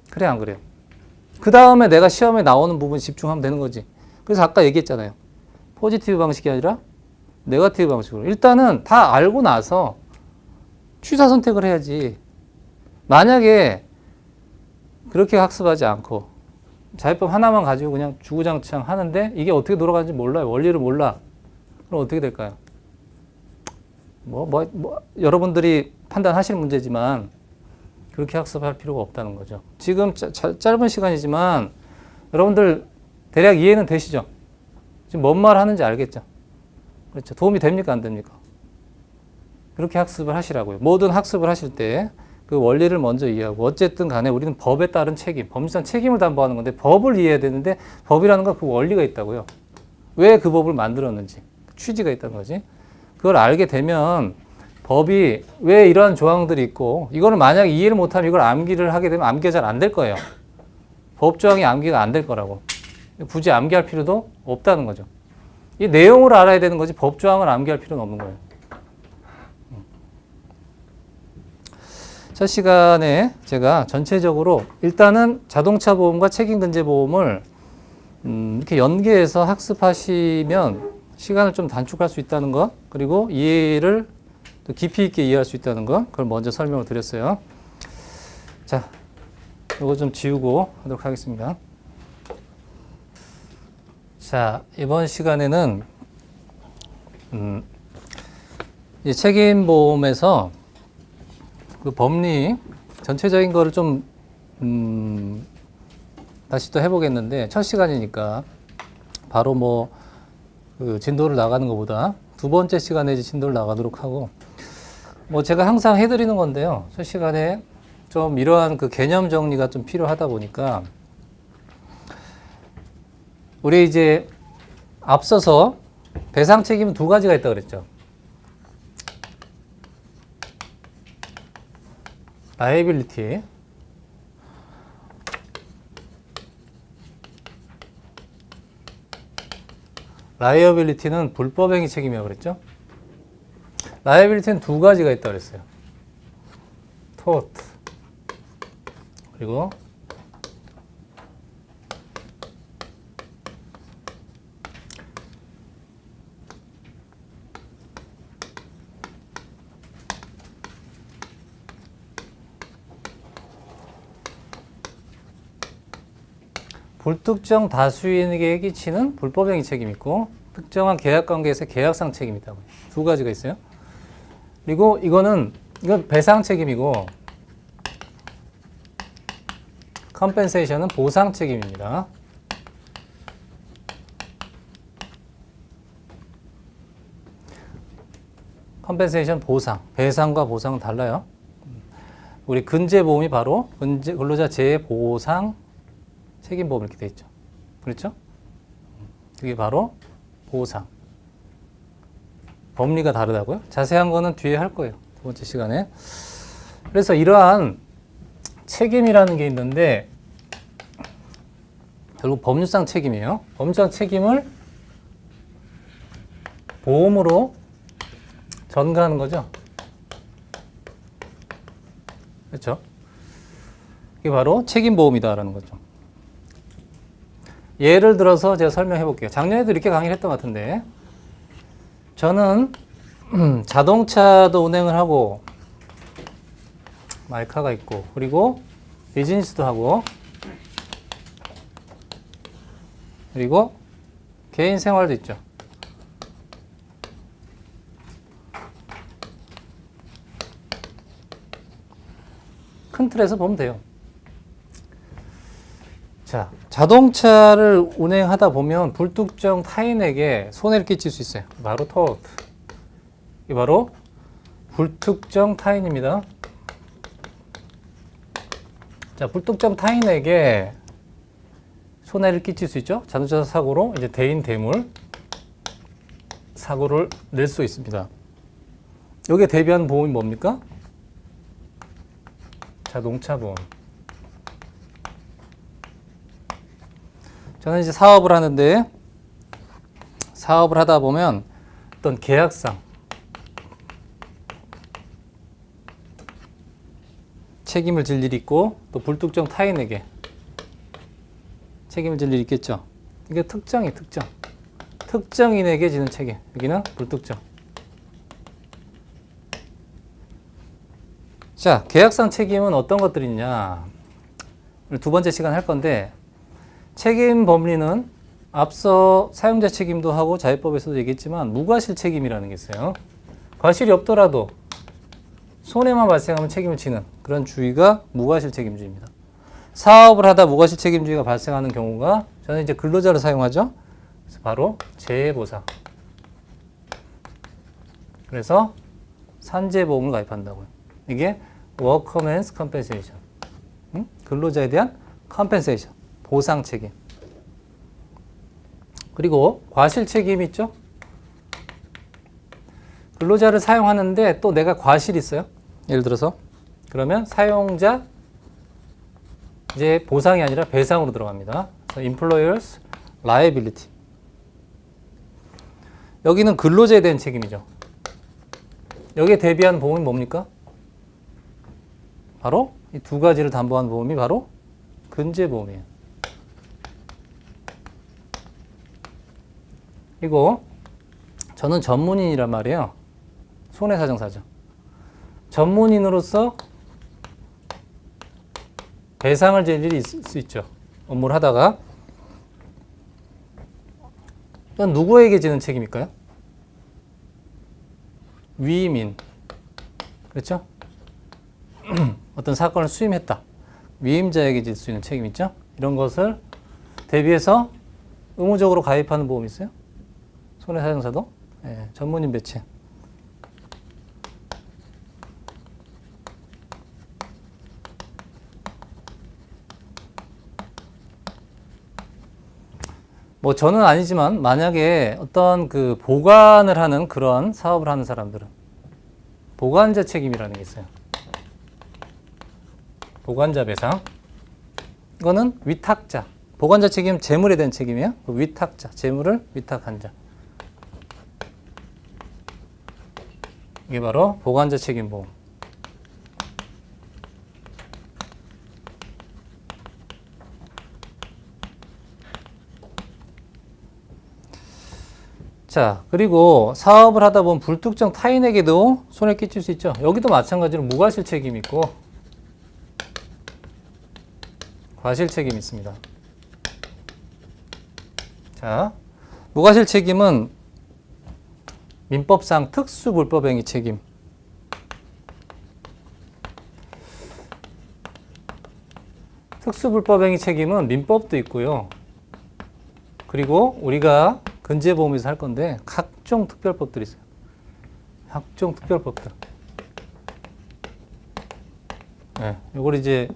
그래, 안 그래요? 그 다음에 내가 시험에 나오는 부분 집중하면 되는 거지. 그래서 아까 얘기했잖아요. 포지티브 방식이 아니라 네거티브 방식으로. 일단은 다 알고 나서 취사 선택을 해야지. 만약에 그렇게 학습하지 않고 자율법 하나만 가지고 그냥 주구장창 하는데 이게 어떻게 돌아가는지 몰라요. 원리를 몰라. 그럼 어떻게 될까요? 여러분들이 판단하실 문제지만 그렇게 학습할 필요가 없다는 거죠. 지금 짧은 시간이지만 여러분들 대략 이해는 되시죠? 지금 뭔 말 하는지 알겠죠? 그렇죠. 도움이 됩니까? 안 됩니까? 그렇게 학습을 하시라고요. 모든 학습을 하실 때 그 원리를 먼저 이해하고, 어쨌든 간에 우리는 법에 따른 책임, 법률상 책임을 담보하는 건데 법을 이해해야 되는데 법이라는 건 그 원리가 있다고요. 왜 그 법을 만들었는지, 취지가 있다는 거지. 그걸 알게 되면 법이 왜 이러한 조항들이 있고, 이거를 만약에 이해를 못하면 이걸 암기를 하게 되면 암기가 잘 안 될 거예요. 법 조항이 암기가 안 될 거라고. 굳이 암기할 필요도 없다는 거죠. 이 내용을 알아야 되는 거지 법 조항을 암기할 필요는 없는 거예요. 첫 시간에 제가 전체적으로 일단은 자동차 보험과 책임근제보험을 이렇게 연계해서 학습하시면 시간을 좀 단축할 수 있다는 것, 그리고 이해를 또 깊이 있게 이해할 수 있다는 것, 그걸 먼저 설명을 드렸어요. 자, 이거 좀 지우고 하도록 하겠습니다. 자, 이번 시간에는 이 책임보험에서 그 법리 전체적인 거를 좀 다시 또 해보겠는데, 첫 시간이니까 바로 그 진도를 나가는 것보다 두 번째 시간에 이제 진도를 나가도록 하고, 뭐 제가 항상 해드리는 건데요. 첫 시간에 좀 이러한 그 개념 정리가 좀 필요하다 보니까, 우리 이제 앞서서 배상 책임은 두 가지가 있다고 그랬죠. 라이빌리티. 라이어빌리티는 불법행위 책임이라고 그랬죠. 라이어빌리티는 두 가지가 있다고 그랬어요. 토트. 그리고 불특정 다수인에게 끼치는 불법행위 책임이 있고, 특정한 계약관계에서 계약상 책임이 있다고. 두 가지가 있어요. 그리고 이건 배상 책임이고, 컴펜세이션은 보상 책임입니다. 컴펜세이션 보상, 배상과 보상은 달라요. 우리 근제보험이 바로 근로자 재보상 책임보험 이렇게 돼 있죠. 그렇죠? 그게 바로 보상. 법리가 다르다고요? 자세한 거는 뒤에 할 거예요. 두 번째 시간에. 그래서 이러한 책임이라는 게 있는데, 결국 법률상 책임이에요. 법률상 책임을 보험으로 전가하는 거죠. 그렇죠? 이게 바로 책임보험이다라는 거죠. 예를 들어서 제가 설명해 볼게요. 작년에도 이렇게 강의를 했던 것 같은데, 저는 자동차도 운행을 하고, 마이카가 있고, 그리고 비즈니스도 하고, 그리고 개인 생활도 있죠. 큰 틀에서 보면 돼요. 자, 자동차를 운행하다 보면 불특정 타인에게 손해를 끼칠 수 있어요. 바로 토트. 이게 바로 불특정 타인입니다. 자, 불특정 타인에게 손해를 끼칠 수 있죠. 자동차 사고로 이제 대인 대물 사고를 낼 수 있습니다. 여기에 대비한 보험이 뭡니까? 자동차 보험. 저는 이제 사업을 하는데, 사업을 하다 보면 어떤 계약상 책임을 질 일이 있고, 또 불특정 타인에게 책임을 질 일이 있겠죠. 이게 특정이 특정. 특정인에게 지는 책임. 여기는 불특정. 자, 계약상 책임은 어떤 것들이 있냐. 오늘 두 번째 시간 할 건데, 책임 법리는 앞서 사용자 책임도 하고 자유법에서도 얘기했지만 무과실 책임이라는 게 있어요. 과실이 없더라도 손해만 발생하면 책임을 지는 그런 주의가 무과실 책임주의입니다. 사업을 하다 무과실 책임주의가 발생하는 경우가, 저는 이제 근로자를 사용하죠. 그래서 바로 재해보상. 그래서 산재보험을 가입한다고요. 이게 워커맨스 컴펜세이션. 근로자에 대한 컴펜세이션. 보상 책임. 그리고 과실 책임이 있죠. 근로자를 사용하는데 또 내가 과실이 있어요. 예를 들어서 그러면 사용자 이제 보상이 아니라 배상으로 들어갑니다. 그래서 employer's liability. 여기는 근로자에 대한 책임이죠. 여기에 대비한 보험이 뭡니까? 바로 이 두 가지를 담보한 보험이 바로 근제보험이에요. 그리고 저는 전문인이란 말이에요. 손해사정사죠. 전문인으로서 배상을 질 일이 있을 수 있죠. 업무를 하다가. 이건 누구에게 지는 책임일까요? 위임인. 그렇죠? 어떤 사건을 수임했다. 위임자에게 질 수 있는 책임 있죠? 이런 것을 대비해서 의무적으로 가입하는 보험이 있어요. 손해사정사도. 예, 전문인 배치. 뭐 저는 아니지만 만약에 어떤 그 보관을 하는 그런 사업을 하는 사람들은 보관자 책임이라는 게 있어요. 보관자 배상. 이거는 위탁자. 보관자 책임 재물에 대한 책임이에요. 위탁자. 재물을 위탁한 자. 이게 바로 보관자 책임 보험. 자, 그리고 사업을 하다 보면 불특정 타인에게도 손해 끼칠 수 있죠. 여기도 마찬가지로 무과실 책임이 있고 과실 책임이 있습니다. 자, 무과실 책임은 민법상 특수불법행위 책임. 특수불법행위 책임은 민법도 있고요. 그리고 우리가 근제보험에서 할 건데 각종 특별법들이 있어요. 각종 특별법들. 네, 이걸 이제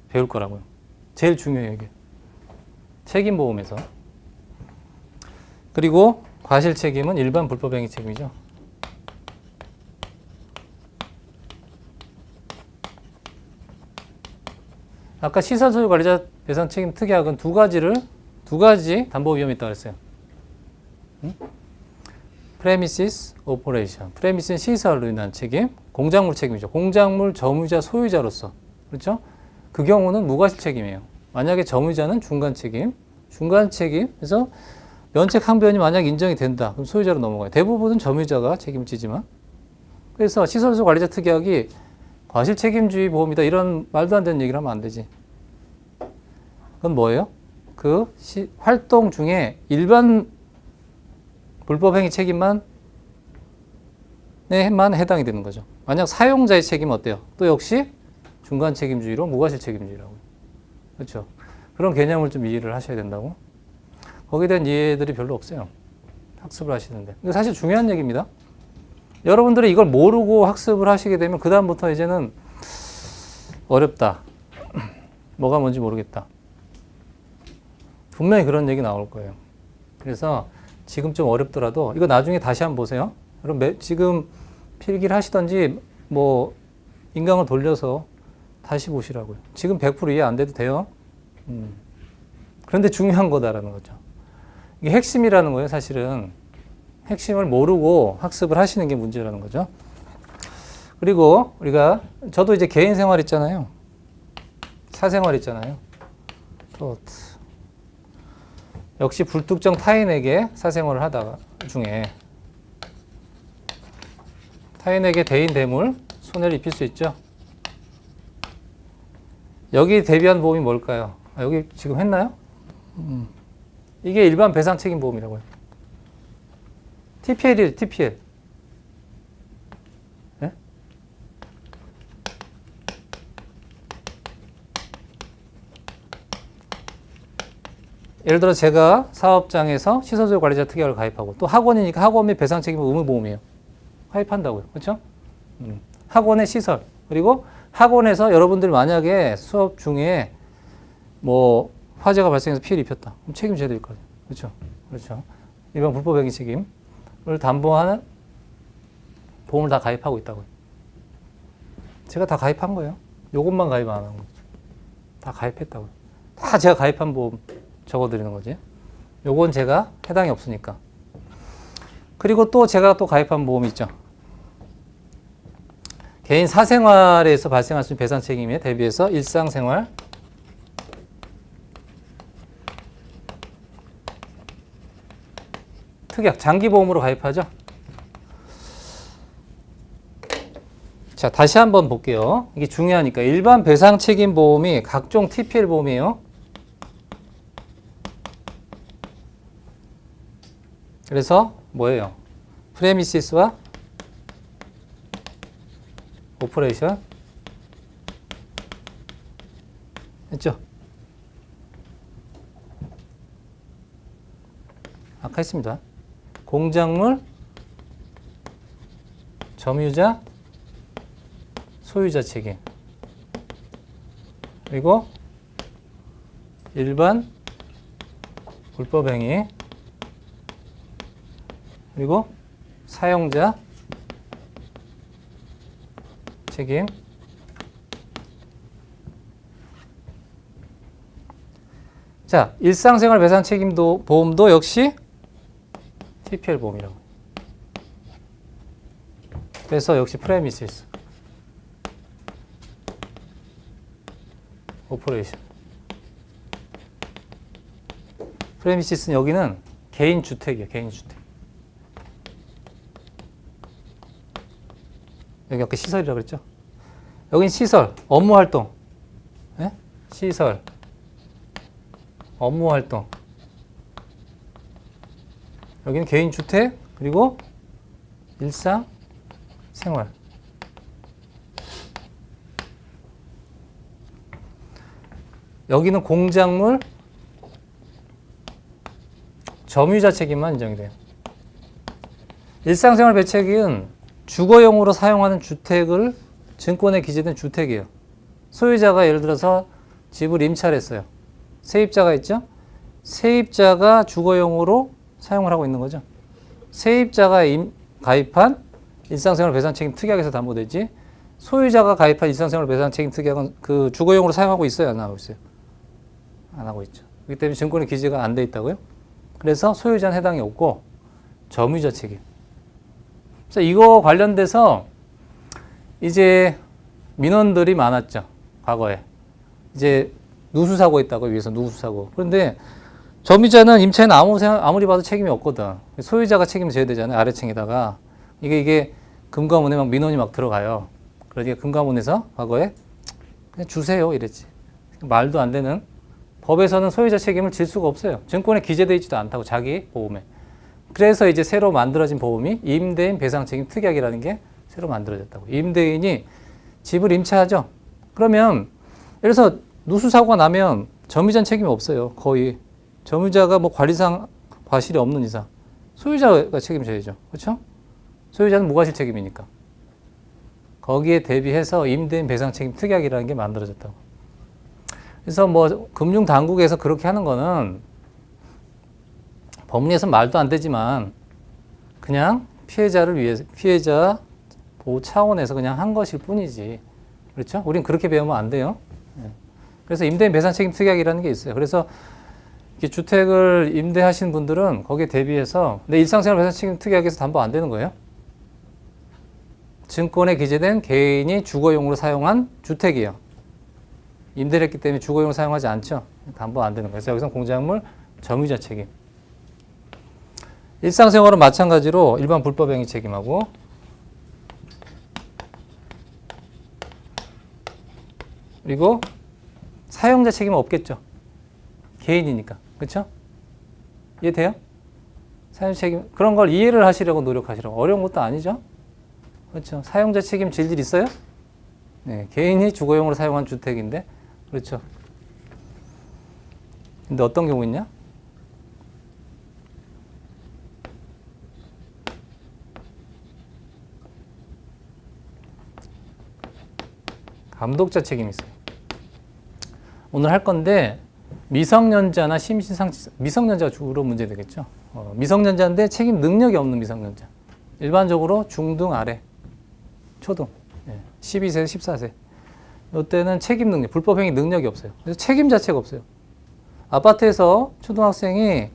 배울 거라고요. 제일 중요해요, 이게. 책임보험에서. 그리고 과실 책임은 일반 불법행위 책임이죠. 아까 시설소유 관리자 배상 책임 특약은 두 가지 담보 위험이 있다고 했어요. 프레미시스 오퍼레이션. 프레미스는 시설로 인한 책임, 공작물 책임이죠. 공작물 점유자 소유자로서. 그렇죠? 그 경우는 무과실 책임이에요. 만약에 점유자는 중간 책임, 그래서 면책 항변이 만약 인정이 된다. 그럼 소유자로 넘어가요. 대부분은 점유자가 책임을 지지만. 그래서 시설소 관리자 특약이 과실 책임주의 보험이다. 이런 말도 안 되는 얘기를 하면 안 되지. 그건 뭐예요? 그 활동 중에 일반 불법행위 책임만 해당이 되는 거죠. 만약 사용자의 책임은 어때요? 또 역시 중간 책임주의로 무과실 책임주의라고. 그렇죠? 그런 개념을 좀 이해를 하셔야 된다고. 거기에 대한 이해들이 별로 없어요. 학습을 하시는데. 이거 사실 중요한 얘기입니다. 여러분들이 이걸 모르고 학습을 하시게 되면 그 다음부터 이제는 어렵다. 뭐가 뭔지 모르겠다. 분명히 그런 얘기 나올 거예요. 그래서 지금 좀 어렵더라도 이거 나중에 다시 한번 보세요. 그럼 지금 필기를 하시던지 뭐 인강을 돌려서 다시 보시라고요. 지금 100% 이해 안 돼도 돼요. 그런데 중요한 거다라는 거죠. 이게 핵심이라는 거예요, 사실은. 핵심을 모르고 학습을 하시는 게 문제라는 거죠. 그리고 저도 이제 개인 생활 있잖아요. 사생활 있잖아요. 역시 불특정 타인에게 사생활을 하다가 중에 타인에게 대인 대물 손해를 입힐 수 있죠. 여기 대비한 보험이 뭘까요? 여기 지금 했나요? 이게 일반 배상 책임 보험이라고요. TPL이에요, TPL. 네? 예를 들어 제가 사업장에서 시설소유 관리자 특약을 가입하고 또 학원이니까 학원 및 배상 책임은 의무보험이에요. 가입한다고요. 그렇죠? 학원의 시설. 그리고 학원에서 여러분들 만약에 수업 중에 뭐 화재가 발생해서 피해를 입혔다. 그럼 책임져야 될 거예요. 그렇죠? 그렇죠. 일반 불법행위 책임을 담보하는 보험을 다 가입하고 있다고요. 제가 다 가입한 거예요. 요것만 가입 안 한 거죠. 다 가입했다고요. 다 제가 가입한 보험 적어드리는 거지. 요건 제가 해당이 없으니까. 그리고 또 제가 또 가입한 보험이 있죠. 개인 사생활에서 발생할 수 있는 배상 책임에 대비해서 일상생활 특약, 장기보험으로 가입하죠. 자, 다시 한번 볼게요. 이게 중요하니까. 일반 배상 책임 보험이 각종 TPL 보험이에요. 그래서 뭐예요? 프레미시스와 오퍼레이션 했죠? 아까 했습니다. 공작물 점유자, 소유자 책임. 그리고 일반 불법행위. 그리고 사용자 책임. 자, 일상생활 배상 책임도 보험도 역시 TPL 보험이라고. 그래서 역시 프레미시스 오퍼레이션. 프레미시스는 여기는 개인 주택이에요. 개인 주택. 여기 아까 시설이라고 그랬죠? 여긴 시설, 업무 활동. 네? 시설, 업무 활동. 여기는 개인 주택, 그리고 일상 생활. 여기는 공작물, 점유자 책임만 인정이 돼요. 일상생활 배책은 주거용으로 사용하는 주택을 증권에 기재된 주택이에요. 소유자가 예를 들어서 집을 임차했어요. 세입자가 있죠? 세입자가 주거용으로 사용을 하고 있는 거죠. 세입자가 가입한 일상생활 배상 책임 특약에서 담보되지, 소유자가 가입한 일상생활 배상 책임 특약은 그 주거용으로 사용하고 있어요? 안 하고 있어요? 안 하고 있죠. 그렇기 때문에 증권에 기재가 안 돼 있다고요. 그래서 소유자는 해당이 없고 점유자 책임. 그래서 이거 관련돼서 이제 민원들이 많았죠. 과거에. 이제 누수사고 있다고, 위에서 누수사고. 그런데 점유자는 임차인은 아무리 봐도 책임이 없거든. 소유자가 책임을 져야 되잖아요. 아래층에다가. 이게 금감원에 막 민원이 막 들어가요. 그러니까 금감원에서 과거에 그냥 주세요 이랬지. 말도 안 되는. 법에서는 소유자 책임을 질 수가 없어요. 증권에 기재되어 있지도 않다고, 자기 보험에. 그래서 이제 새로 만들어진 보험이 임대인 배상 책임 특약이라는 게 새로 만들어졌다고. 임대인이 집을 임차하죠. 그러면 예를 들어서 누수사고가 나면 점유자는 책임이 없어요. 거의. 점유자가 뭐 관리상 과실이 없는 이상 소유자가 책임져야죠. 그렇죠? 소유자는 무과실 책임이니까. 거기에 대비해서 임대인 배상 책임 특약이라는 게 만들어졌다고. 그래서 뭐 금융 당국에서 그렇게 하는 거는 법리에서 말도 안 되지만 그냥 피해자를 위해서, 피해자 보호 차원에서 그냥 한 것일 뿐이지. 그렇죠? 우린 그렇게 배우면 안 돼요. 그래서 임대인 배상 책임 특약이라는 게 있어요. 그래서 주택을 임대하시는 분들은 거기에 대비해서 내 일상생활 배상 책임 특약에서 담보 안 되는 거예요. 증권에 기재된 개인이 주거용으로 사용한 주택이에요. 임대를 했기 때문에 주거용으로 사용하지 않죠. 담보 안 되는 거예요. 그래서 여기서 공작물 점유자 책임. 일상생활은 마찬가지로 일반 불법행위 책임하고 그리고 사용자 책임은 없겠죠. 개인이니까. 그렇죠? 이해돼요? 사용자 책임. 그런 걸 이해를 하시려고 노력하시라고. 어려운 것도 아니죠. 그렇죠. 사용자 책임 질 일 있어요? 네, 개인이 주거용으로 사용한 주택인데. 그렇죠. 근데 어떤 경우 있냐? 감독자 책임이 있어요. 오늘 할 건데 미성년자나 심신상치, 미성년자가 주로 문제 되겠죠. 미성년자인데 책임 능력이 없는 미성년자. 일반적으로 중등 아래, 초등, 12세, 14세. 이때는 책임 능력, 불법행위 능력이 없어요. 그래서 책임 자체가 없어요. 아파트에서 초등학생이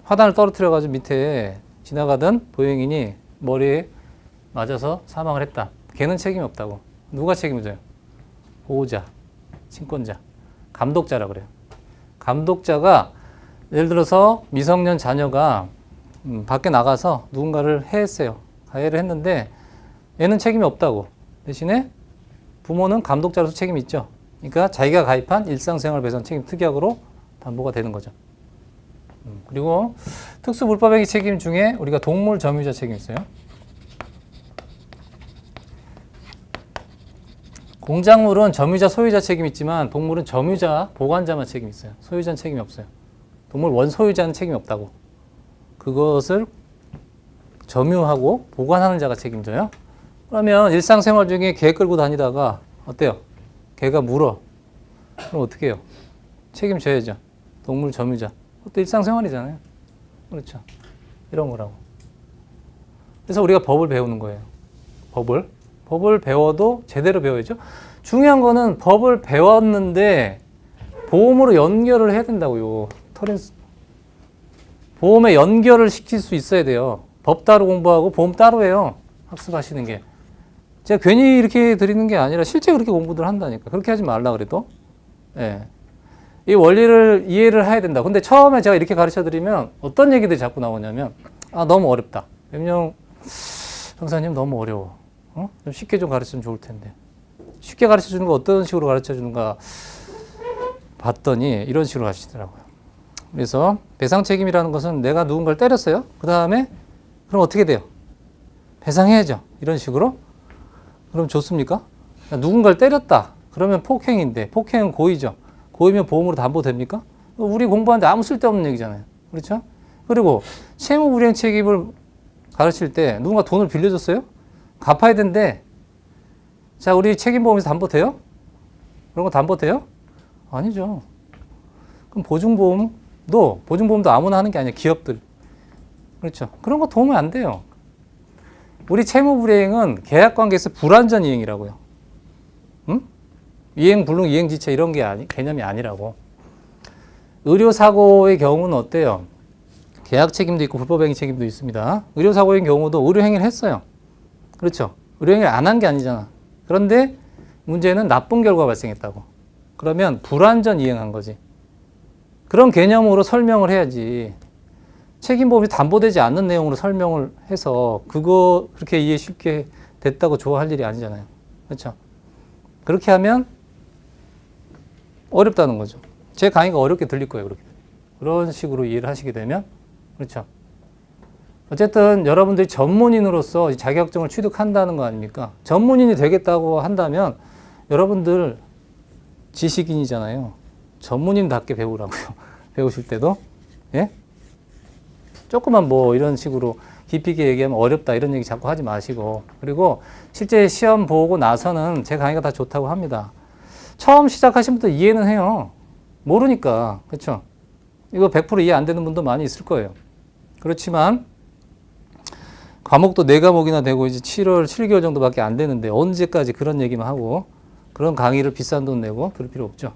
화단을 떨어뜨려가지고 밑에 지나가던 보행인이 머리에 맞아서 사망을 했다. 걔는 책임이 없다고. 누가 책임을 져요? 보호자, 친권자, 감독자라 그래요. 감독자가 예를 들어서 미성년 자녀가 밖에 나가서 누군가를 해했어요. 가해를 했는데 얘는 책임이 없다고. 대신에 부모는 감독자로서 책임이 있죠. 그러니까 자기가 가입한 일상생활 배상 책임 특약으로 담보가 되는 거죠. 그리고 특수불법행위 책임 중에 우리가 동물 점유자 책임이 있어요. 공작물은 점유자, 소유자 책임이 있지만 동물은 점유자, 보관자만 책임이 있어요. 소유자는 책임이 없어요. 동물 원소유자는 책임이 없다고. 그것을 점유하고 보관하는 자가 책임져요. 그러면 일상생활 중에 개 끌고 다니다가 어때요? 개가 물어. 그럼 어떻게 해요? 책임져야죠. 동물 점유자. 그것도 일상생활이잖아요. 그렇죠. 이런 거라고. 그래서 우리가 법을 배우는 거예요. 법을 배워도 제대로 배워야죠. 중요한 거는 법을 배웠는데 보험으로 연결을 해야 된다고요. 보험에 연결을 시킬 수 있어야 돼요. 법 따로 공부하고 보험 따로 해요. 학습하시는 게. 제가 괜히 이렇게 드리는 게 아니라 실제 그렇게 공부들 한다니까. 그렇게 하지 말라 그래도. 예. 이 원리를 이해를 해야 된다. 근데 처음에 제가 이렇게 가르쳐 드리면 어떤 얘기들이 자꾸 나오냐면 너무 어렵다. 임용 형사님 너무 어려워. 좀 쉽게 좀 가르치면 좋을 텐데. 쉽게 가르쳐 주는 거 어떤 식으로 가르쳐 주는가 봤더니 이런 식으로 가르치더라고요. 그래서 배상 책임이라는 것은 내가 누군가를 때렸어요. 그 다음에 그럼 어떻게 돼요? 배상해야죠. 이런 식으로. 그럼 좋습니까? 누군가를 때렸다. 그러면 폭행인데 폭행은 고의죠. 고의면 보험으로 담보됩니까? 우리 공부하는데 아무 쓸데없는 얘기잖아요. 그렇죠? 그리고 채무불이행 책임을 가르칠 때 누군가 돈을 빌려줬어요? 갚아야 되는데 자, 우리 책임보험에서 담보돼요? 그런 거 담보돼요? 아니죠. 그럼 보증보험도 아무나 하는 게 아니에요. 기업들. 그렇죠. 그런 거 도움이 안 돼요. 우리 채무불이행은 계약관계에서 불완전 이행이라고요. 응? 이행, 불능, 이행지체 이런 게 개념이 아니라고. 의료사고의 경우는 어때요? 계약 책임도 있고 불법행위 책임도 있습니다. 의료사고의 경우도 의료행위를 했어요. 그렇죠. 의료행위를 안 한 게 아니잖아. 그런데 문제는 나쁜 결과가 발생했다고. 그러면 불완전 이행한 거지. 그런 개념으로 설명을 해야지. 책임보험이 담보되지 않는 내용으로 설명을 해서 그거 그렇게 이해 쉽게 됐다고 좋아할 일이 아니잖아요. 그렇죠. 그렇게 하면 어렵다는 거죠. 제 강의가 어렵게 들릴 거예요. 그런 식으로 이해를 하시게 되면. 그렇죠. 어쨌든 여러분들이 전문인으로서 자격증을 취득한다는 거 아닙니까? 전문인이 되겠다고 한다면 여러분들 지식인이잖아요. 전문인답게 배우라고요. 배우실 때도. 예? 조금만 뭐 이런 식으로 깊이 있게 얘기하면 어렵다 이런 얘기 자꾸 하지 마시고. 그리고 실제 시험 보고 나서는 제 강의가 다 좋다고 합니다. 처음 시작하신 분도 이해는 해요. 모르니까. 그렇죠? 이거 100% 이해 안 되는 분도 많이 있을 거예요. 그렇지만 과목도 4과목이나 되고 이제 7개월 정도밖에 안 되는데 언제까지 그런 얘기만 하고 그런 강의를 비싼 돈 내고 그럴 필요 없죠.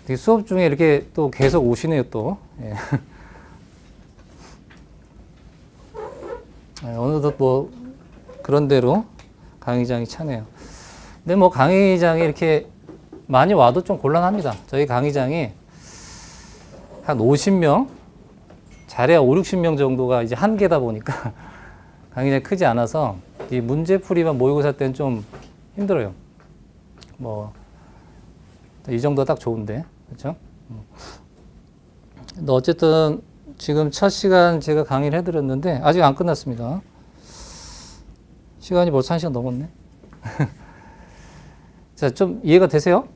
예. 수업 중에 이렇게 또 계속 오시네요, 또. 예. 어느덧 뭐 그런 대로 강의장이 차네요. 근데 뭐 강의장이 이렇게 많이 와도 좀 곤란합니다. 저희 강의장이 한 50명, 잘해야 5, 60명 정도가 이제 한계다 보니까 강의장이 크지 않아서 이 문제풀이만 모의고사 때는 좀 힘들어요. 뭐 이 정도 딱 좋은데, 그렇죠? 근데 어쨌든 지금 첫 시간 제가 강의를 해드렸는데 아직 안 끝났습니다. 시간이 벌써 1시간 넘었네. 자, 좀 이해가 되세요?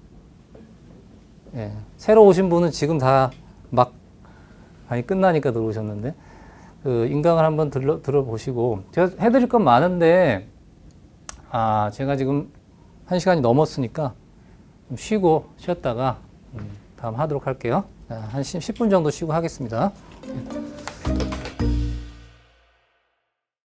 예. 새로 오신 분은 지금 다 막 끝나니까 들어오셨는데 그 인강을 한번 들어보시고 제가 해드릴 건 많은데 제가 지금 1시간이 넘었으니까 좀 쉬었다가 다음 하도록 할게요. 한 10분 정도 쉬고 하겠습니다.